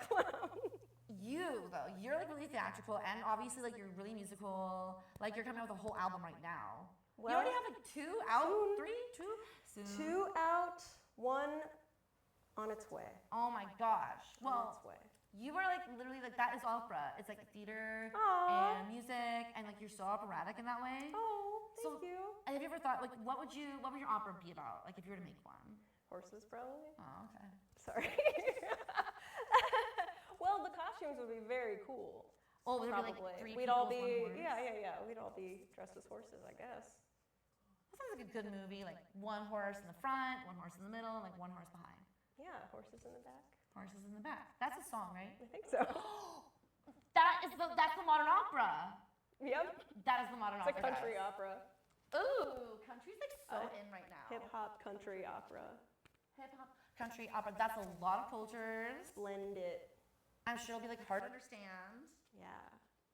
You, though, you're like really theatrical and obviously like you're really musical. Like you're coming out with a whole album right now. Well, you already have like 2 out? soon. 3? 2? Soon. 2 out, 1 on its way. Oh my gosh. On Well, its way. you are like literally like that is opera. It's like theater Aw. and music and like you're so operatic in that way. Oh, So- thank you. And have you ever thought like what would your opera be about? Like if you were to make one? Horses, probably. Oh, okay. Sorry. Well, the costumes would be very cool. Oh, would there be Probably. like 3 We'd people, all 1 be, horse? yeah. We'd all be dressed as horses, I guess. That sounds like a good movie. Like 1 horse in the front, 1 horse in the middle, and like 1 horse behind. Yeah, horses in the back. Horses in the back. That's a song, right? I think so. That's the modern opera. Yep. That is the modern It's a opera. country guys. opera. Ooh, country's like so Uh, in right now. Hip hop country opera. Hip hop, country opera. That's a lot of cultures. Blend it. I'm sure it'll be like hard to understand. Yeah.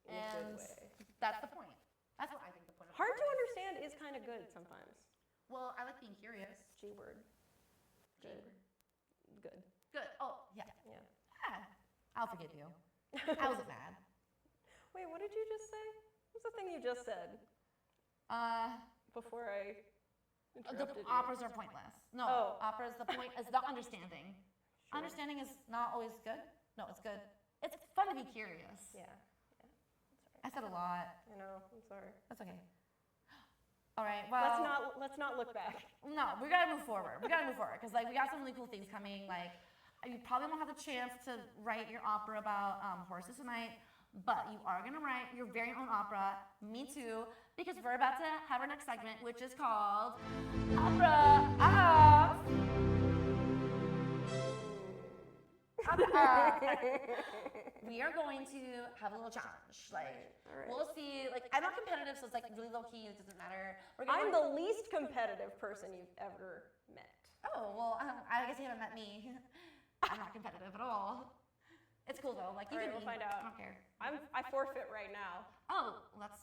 In a And good way. that's the point. That's what I think the point of Hard to opera is. understand is kind of good sometimes. Well, I like being curious. G word. Good. Good. Good. Oh, yeah. Yeah. Yeah. I'll forgive you. I wasn't mad. Wait, what did you just say? What's the thing you just said before I The interrupted you? operas are pointless. No, Oh. operas, the point is the understanding. Sure. Understanding is not always good. No, it's good. It's fun to be curious. Yeah. I said a lot. I know. I'm sorry. That's okay. All right. Well, Let's not look back. no, we gotta move forward. We gotta move forward because like we got some really cool things coming. Like you probably won't have the chance to write your opera about horses tonight, but you are gonna write your very own opera. Me too, because we're about to have our next segment, which is called Opera Off. We are going to have a little challenge. Like All right. we'll see. Like I'm not competitive, so it's like really low key. It doesn't matter. I'm the least competitive person you've ever met. Oh, well, I guess you haven't met me. I'm not competitive at all. It's cool though. Like you All right, can we'll be- find out. I don't care. I forfeit right now. Oh, well, that's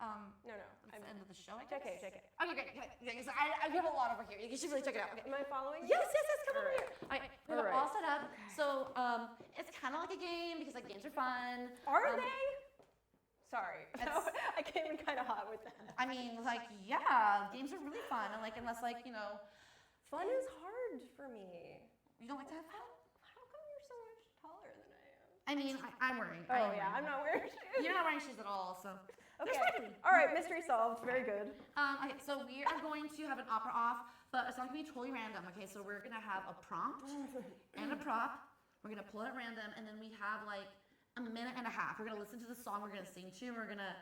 No. that's the end of the show. I guess. JK, JK. Okay, great. Okay, so I have a lot over here. You should really check it out. Okay. Am I following you? Yes, come over Alright. here. Okay, we have it Alright. all set up. So it's kind of like a game because like games are fun. Are Um, they? Sorry. It's- I came in kind of hot with that. I mean, like, yeah, games are really fun, and like unless like Fun is hard for me. you don't like to have fun. How come you're so much taller than I am? I mean, I'm wearing. I Oh am yeah, wearing- I'm not wearing shoes. You're not wearing shoes at all, so. Okay. There's nothing. All right, mystery solved. Very good. Okay, so we are going to have an opera off, but it's not gonna be totally random. Okay, so we're gonna have a prompt and a prop. We're gonna pull it at random, and then we have like a minute and a half. We're gonna listen to the song we're gonna sing to. We're gonna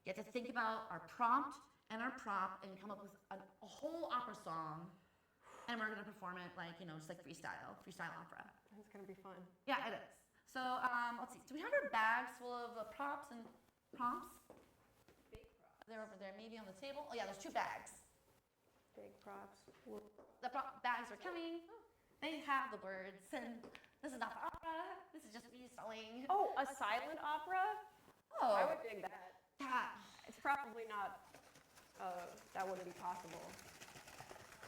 get to think about our prompt and our prop, and come up with a whole opera song, and we're gonna perform it like just like freestyle opera. It's gonna be fun. Yeah, it is. So let's see. Do we have our bags full of props and prompts? They're over there, maybe on the table. Oh yeah, there's 2 bags. Big props. The bags are coming. They have the words, and this is not the opera. This is just me selling. Oh, a silent opera? Oh, I would dig that. that. It's probably not. That wouldn't be possible.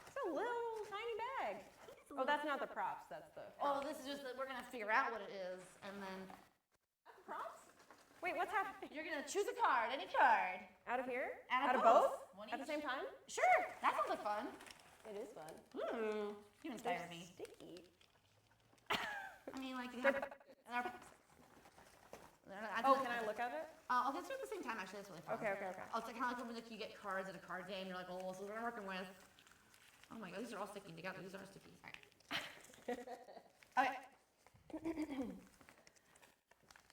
It's a little tiny bag. Oh, that's not the props. That's the. Oh, this is just that we're gonna figure out what it is, and then props? Wait, what's happening? you're gonna choose a card, any card. Out of here? Out of both? One At the each. same time? Sure, that sounds like fun. It is fun. Ooh, you inspire They're me. sticky. I mean, like, They're- Oh, can I look at it? I'll get to it at the same time. Actually, that's really fun. Okay. It's like kind of like when you get cards at a card game. You're like, oh, this is what I'm working with. Oh my god, these are all sticking together. These are sticky. All right. Okay.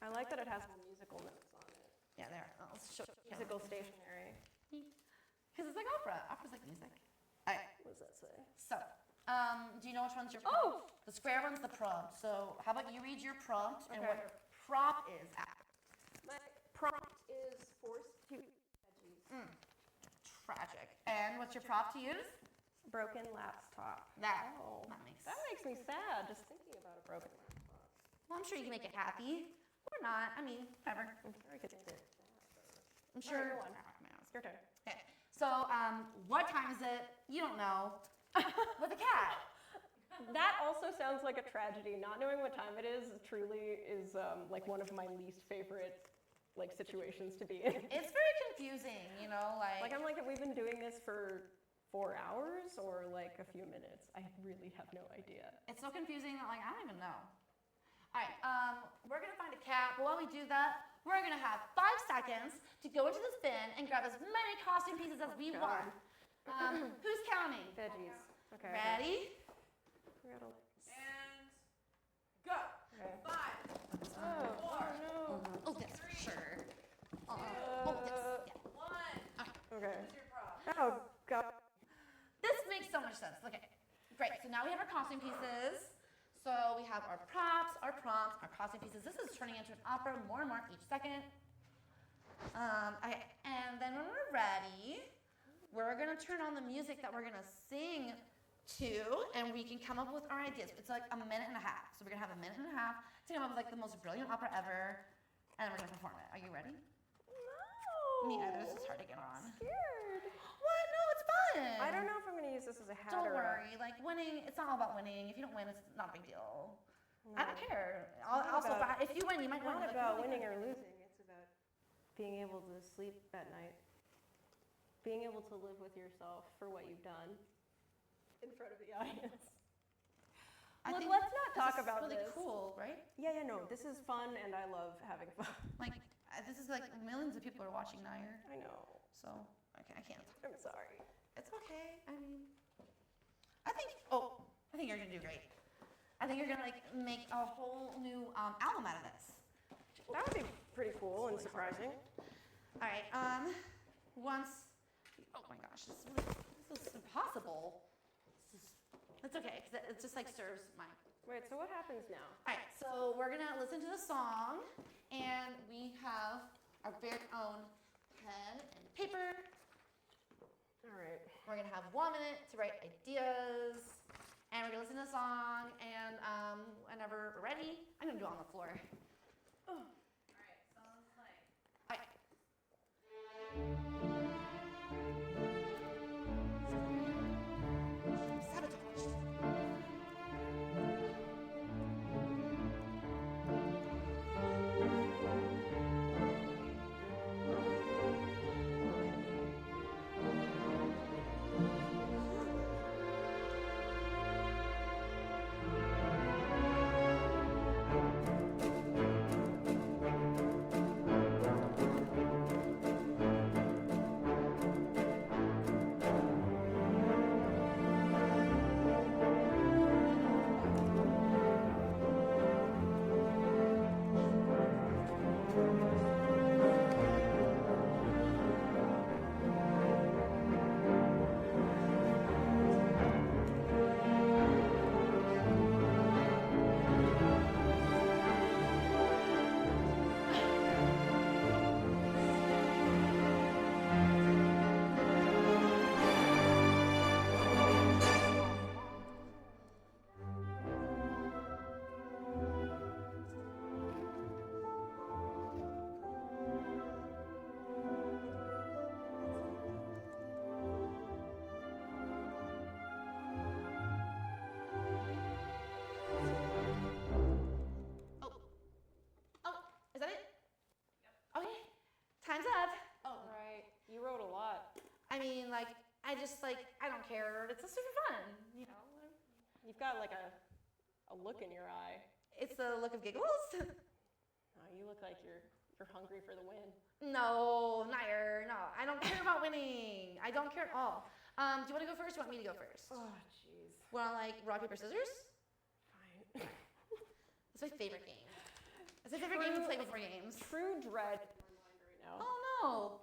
I like that it has musical notes on it. Yeah, there. I'll show you. Musical stationery. Because it's like opera. Opera's like music. All right. What does that say? So, do you know which one's your Oh! prompt? The square one's the prompt. So, how about you read your prompt and Okay. what your prop is after? My prompt is forced to veggies. Tragic. And what's your prop to use? Broken laptop. That makes me sad just thinking about a broken laptop. Well, I'm sure you can make it happy. Or not. I mean, whatever. I'm sure I could make it. I'm sure. All right, go on. Your turn. Okay. So, what time is it? You don't know. With a cat. That also sounds like a tragedy. Not knowing what time it is truly is like one of my least favorite like situations to be in. It's very confusing, you know, Like I'm like, have we been doing this for 4 hours or like a few minutes? I really have no idea. It's so confusing that like I don't even know. All right, we're gonna find a cat, but while we do that, we're gonna have 5 seconds to go into this bin and grab as many costume pieces as we want. Who's counting? Veggies. Okay. Ready? And go. Okay. 5, Oh no. Oh, yes, for sure. Oh, yes, yeah. 1. Okay. Who's your prop? Oh god. This makes so much sense. Okay, great. So now we have our costume pieces. So we have our props, our prompts, our costume pieces. This is turning into an opera more and more each second. Okay, and then when we're ready, we're gonna turn on the music that we're gonna sing to, and we can come up with our ideas. It's like a minute and a half. So we're gonna have a minute and a half to come up with like the most brilliant opera ever, and then we're gonna perform it. Are you ready? No. Me either. This is hard to get on. Scared. What? No, it's fun. I don't know if I'm gonna use this as a hat Don't or worry. Like winning, it's not all about winning. If you don't win, it's not a big deal. No. I don't care. not Also, about- if you win, you might It's win. not Like, about really winning good. or losing. It's about being able to sleep at night. Being able to live with yourself for what you've done in front of the audience. I Look, think let's not this talk is about really this. cool, right? Yeah, no, this is fun and I love having fun. Like, this is like millions of people are watching Nire, I know. so okay, I can't. I'm sorry. It's okay. I mean, I think you're gonna do great. I think you're gonna like make a whole new album out of this. That would be pretty cool and surprising. All right. Once. Oh my gosh, this is impossible. It's okay, because it just like serves my. Wait, so what happens now? All right, so we're gonna listen to the song, and we have our very own pen and paper. All right. We're gonna have 1 minute to write ideas, and we're gonna listen to the song, and whenever we're ready, I'm gonna do it on the floor. All right, someone's playing. All right. Sabotage. Is that it? Yep. Okay. Time's up. Oh. All right. You wrote a lot. I mean, like, I don't care. It's just super fun, you know. You've got like a look in your eye. It's the look of giggles. Oh, you look like you're hungry for the win. No, Nire, no. I don't care about winning. I don't care at all. Do you want to go first? Or do you want me to go first? Oh, jeez. Want to like rock paper scissors? Fine. It's my favorite game. It's my favorite game to play before games. True dread in my mind right now. Oh no,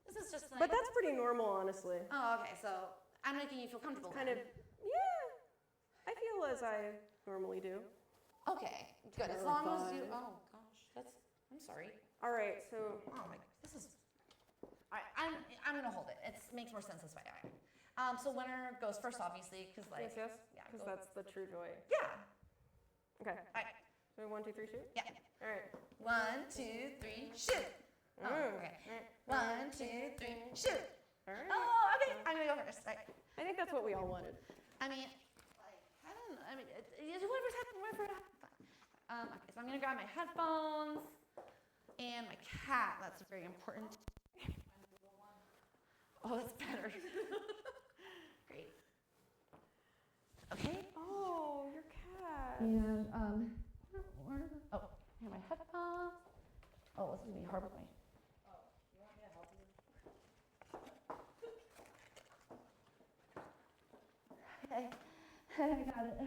this is just like. But that's pretty normal, honestly. Oh, okay. So I'm making you feel comfortable. Kind of, then. yeah. I feel as I normally do. Okay, good. As long as you. Oh gosh, that's. I'm sorry. All right, so Oh my, this is. I'm gonna hold it. It makes more sense this way. All right. So winner goes first, obviously, because like. Yes. Yeah. Because that's the true joy. Yeah. Okay. All right. So 1, 2, 3, shoot. Yeah. All right. 1, 2, 3, shoot. Oh, okay. 1, 2, 3, shoot. All right. Oh, okay. I'm gonna go first. All right. I think that's what we all wanted. I mean, like, I don't know. I mean, whatever's happening, whatever happened. Okay, so I'm gonna grab my headphones and my cat. That's very important. Oh, that's better. Great. Okay. Oh, your cat. And oh, here are my headphones. Oh, this is gonna be hard with my. Oh, you want me to help you? Okay, I got it.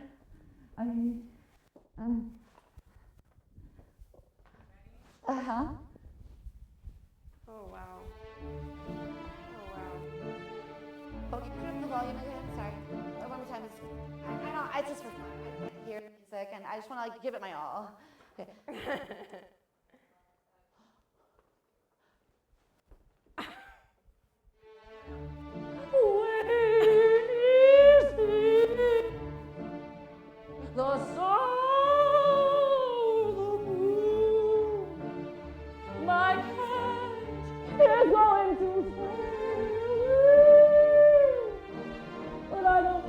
Uh-huh. Oh, wow. Okay, turn the volume again. Sorry. One more time. I know, it's just for fun. I can't hear the music, and I just want to like give it my all. Okay. The soul of blue, my cat is going to stay, but I don't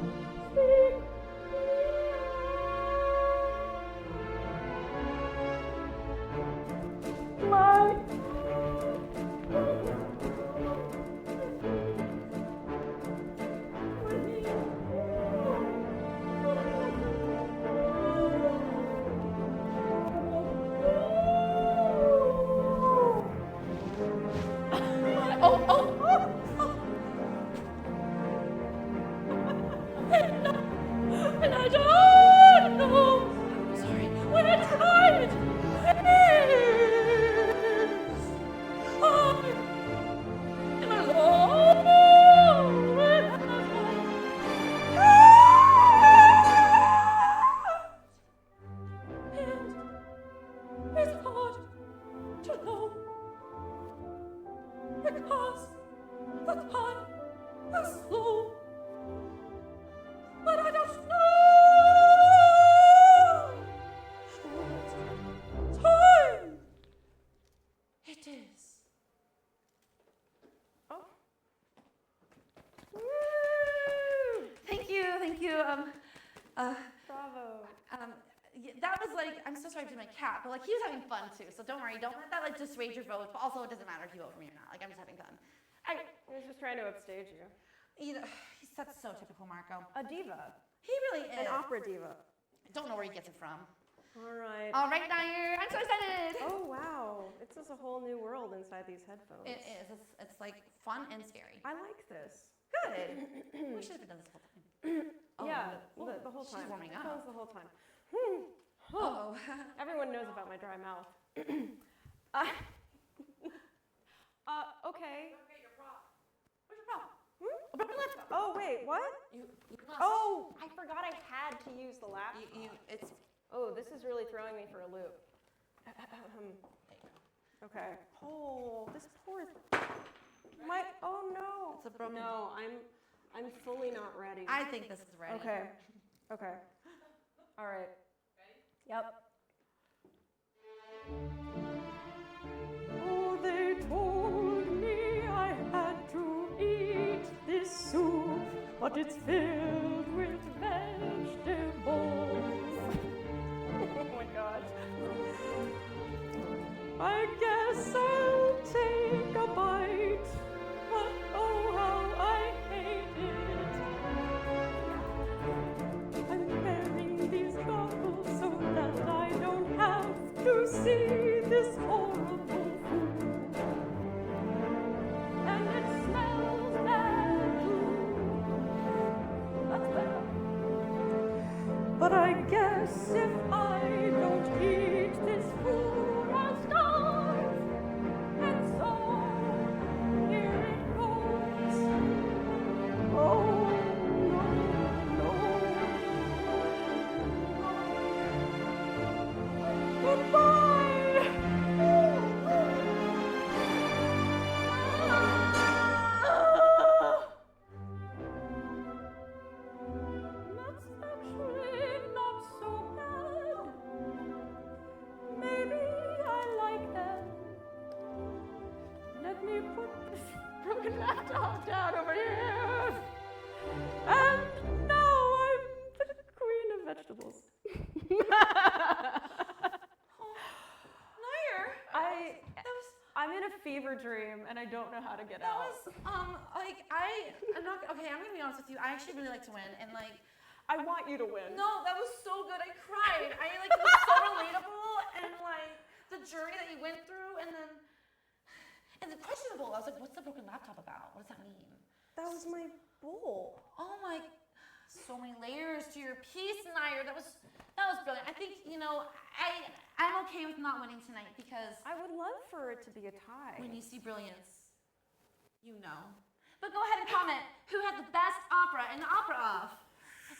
speak. My and I don't know. I'm sorry. What a time it is. I'm alone with and it's hard to know because the time is slow. But I don't know what time it is. Oh. Thank you. Bravo. That was like, I'm so sorry to my cat, but like he was having fun too. So don't worry, don't let that like dissuade your vote. But also, it doesn't matter if you vote for me or not. Like I'm just having fun. I was just trying to upstage you. That's so typical Marco. A diva. He really is. An opera diva. Don't know where he gets it from. All right. All right, Nire, I'm so excited. Oh, wow. It's just a whole new world inside these headphones. It is. It's like fun and scary. I like this. Good. We should have done this the whole time. Oh, Yeah, the whole time. She's warming up. Headphones the whole time. Uh-oh. Everyone knows about my dry mouth. Okay. Okay, your prop. Where's your prop? Let's go. Oh, wait, what? You must. Oh, I forgot I had to use the laptop. It's. Oh, this is really throwing me for a loop. Okay. Oh, this poor. Oh no. It's a broken. No, I'm fully not ready. I think this is ready. Okay. All right. Ready? Yep. Oh, they told me I had to eat this soup, but it's filled with vegetables. Oh my gosh. I guess I'll take a bite, but oh how I hate it. I'm wearing these goggles so that I don't have to see this horrible food. And it smells bad too. That's better. But I guess if I don't eat this food, I'll starve. And so, here it goes. Oh, no. Goodbye. fever dream, and I don't know how to get That out. was, I'm not, okay, I'm gonna be honest with you. I actually really like to win, and like, I want you to win. no, that was so good. I cried. It was so relatable, and like, the journey that you went through, and then questionable. I was like, what's the broken laptop about? What does that mean? That was my goal. Oh my, so many layers to your piece, Nire. That was brilliant. I think, I'm okay with not winning tonight because I would love for it to be a tie. when you see brilliance, you know. But go ahead and comment who had the best opera in the opera off.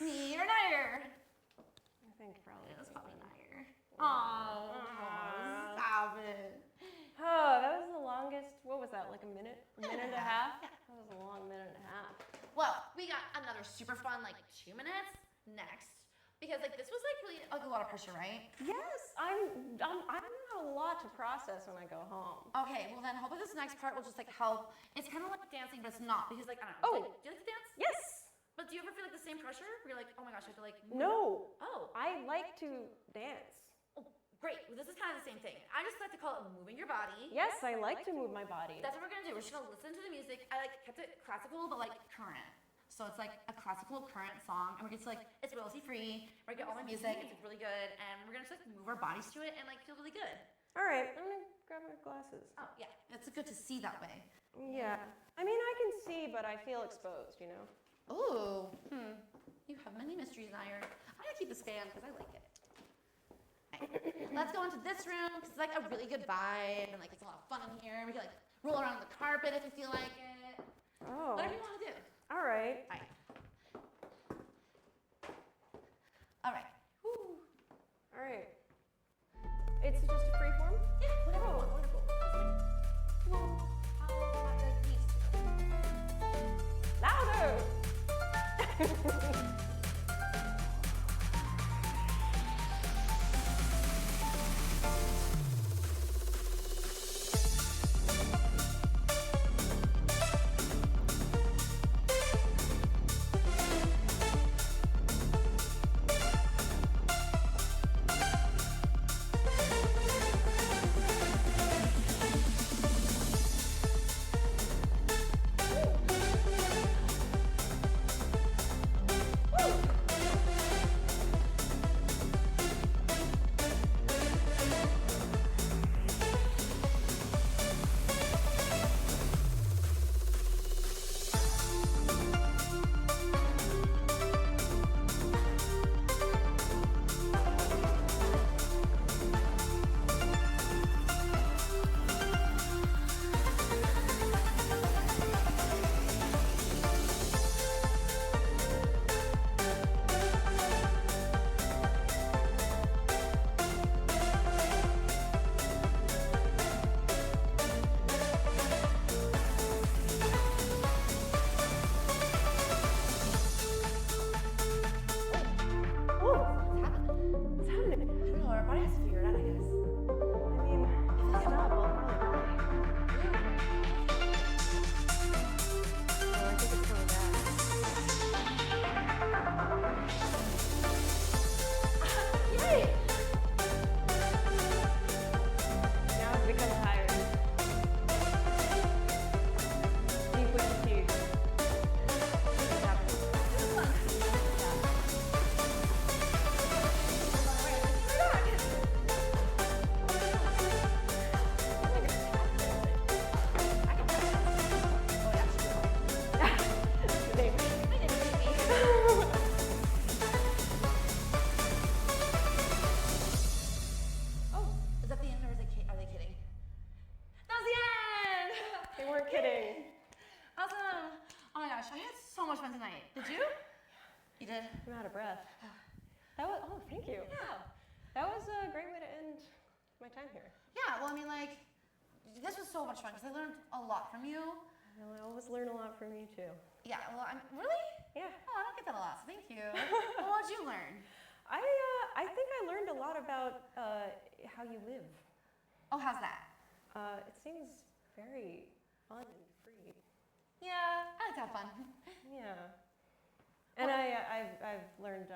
Me or Nire? I think probably. It was probably Nire. Oh, stop it. Oh, that was the longest. What was that? Like a minute? A minute and a half? Yeah. That was a long minute and a half. Well, we got another super fun 2 minutes next because this was really a lot of pressure, right? Yes, I'm have a lot to process when I go home. Okay, well then hopefully this next part will just help. It's kind of like dancing, but it's not because I don't know. Oh. Do you like to dance? Yes. But do you ever feel the same pressure? Where you're like, oh my gosh, I have to move? No. Oh. I like to dance. Oh, great. Well, this is kind of the same thing. I just like to call it moving your body. Yes, I like to move my body. That's what we're gonna do. We're just gonna listen to the music. I kept it classical, but current. So it's a classical current song, and we're gonna it's royalty free. We're gonna get all my music. It's really good, and we're gonna just move our bodies to it and feel really good. All right, I'm gonna grab my glasses. Oh yeah, it's good to see that way. Yeah. I mean, I can see, but I feel exposed, Ooh. You have many mysteries, Nire. I'm gonna keep this fan because I like it. Right. Let's go into this room because it's a really good vibe and it's a lot of fun in here. We can roll around on the carpet if you feel like it. Oh. Whatever you want to do. All right. All right. All right. Woo. All right. It's just a free form? Yeah, whatever you want. Wonderful. Well, Louder! I'm out of breath. That was, oh, thank you. Yeah. That was a great way to end my time here. Yeah, well, I mean, like, this was so much fun because I learned a lot from you. I always learn a lot from you too. Yeah, well, I'm really? Yeah. Oh, I don't get that a lot, so thank you. Well, what did you learn? I think I learned a lot about how you live. Oh, how's that? It seems very fun and free. Yeah, I like to have fun. Yeah. And I've learned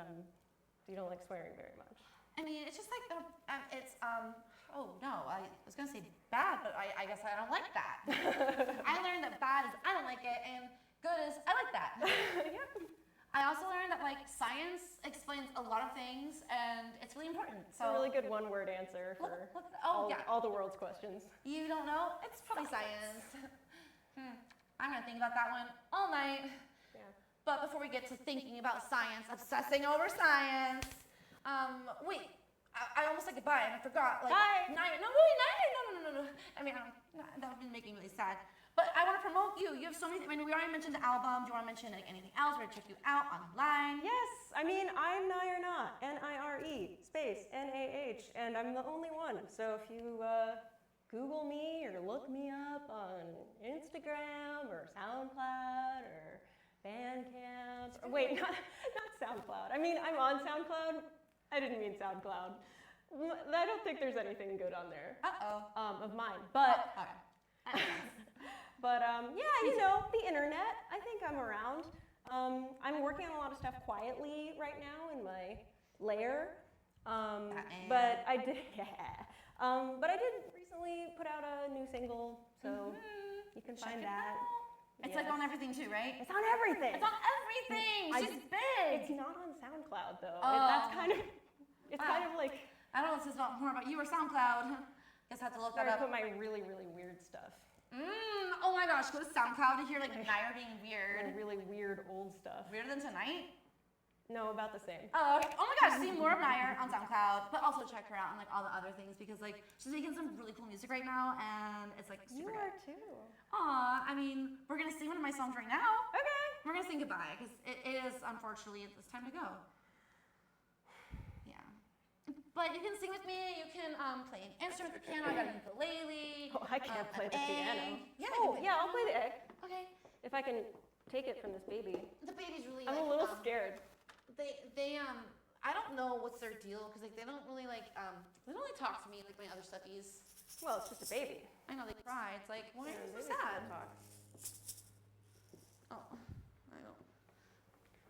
you don't like swearing very much. I mean, it's just like, oh no, I was gonna say bad, but I guess I don't like that. I learned that bad is I don't like it, and good is I like that. Yep. I also learned that like science explains a lot of things, and it's really important. It's a really good one-word answer for all the world's questions. You don't know? It's probably science. I'm gonna think about that one all night. Yeah. But before we get to thinking about science, obsessing over science, wait, I almost said goodbye and I forgot. Like, Bye. Nire, no, wait, Nire, no. I mean, that would be making me really sad. But I want to promote you. You have so many. I mean, we already mentioned the album. Do you want to mention like anything else? Where to check you out online? Yes, I mean, I'm Nire Nah, Nire space Nah, and I'm the only one. So if you Google me or look me up on Instagram or SoundCloud or Bandcamp, or wait, not SoundCloud. I mean, I'm on SoundCloud. I didn't mean SoundCloud. I don't think there's anything good on there. Of mine, but. Okay. But yeah, you know, the internet, I think I'm around. I'm working on a lot of stuff quietly right now in my lair. But I did recently put out a new single, so you can find that. It's like on everything too, right? It's on everything. It's on everything. She's big. It's not on SoundCloud though. Oh. That's kind of, it's kind of like. I don't know if this is more about you or SoundCloud. Guess I have to look that I up. put my really, really weird stuff. Oh my gosh, go to SoundCloud to hear like Nire being weird. My really weird old stuff. Weirder than tonight? No, about the same. Oh, okay. Oh my gosh, see more of Nire on SoundCloud, but also check her out on like all the other things because like she's making some really cool music right now and it's like super You are good. too. Aw, I mean, we're gonna sing one of my songs right now. Okay. We're gonna sing goodbye because it is unfortunately it's time to go. Yeah. But you can sing with me, you can play an instrument, the piano, I got a ukulele. Oh, I can't play the piano. Yeah, I'll play the egg. Okay. If I can take it from this baby. The baby's really I'm like, a little scared. They I don't know what's their deal because like they don't really like they don't really talk to me like my other stuffies. Well, it's just a baby. I know they cry. It's like why are you so babies sad? don't talk. Oh, I don't.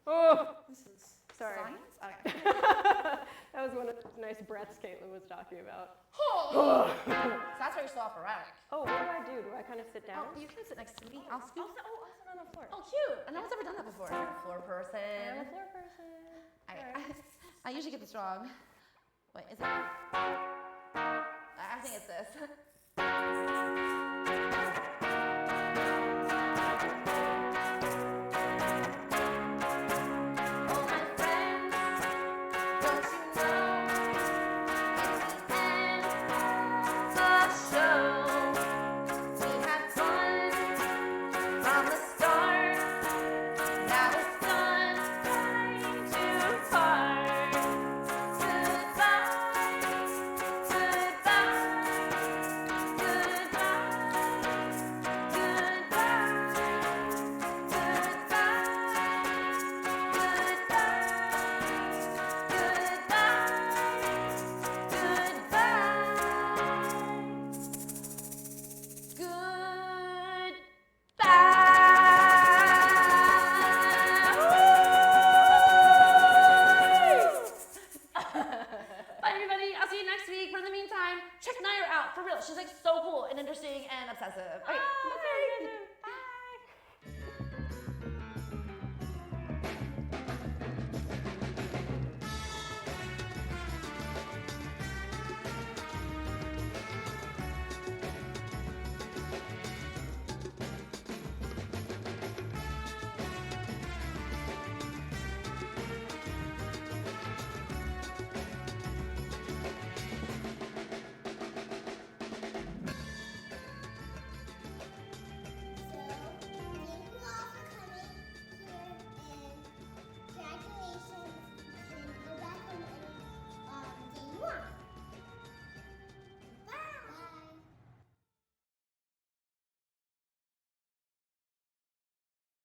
Oh, This is sorry. science. Okay. That was one of those nice breaths Caitlin was talking about. So that's why you're so operatic. Oh, what do? Do I kind of sit down? Oh, you can sit next to me. I'll scoot. I'll sit on the floor. Oh, cute. No one's ever done that before. I'm a floor I'm person. a floor person. I usually get this wrong. Wait, is it? I think it's this.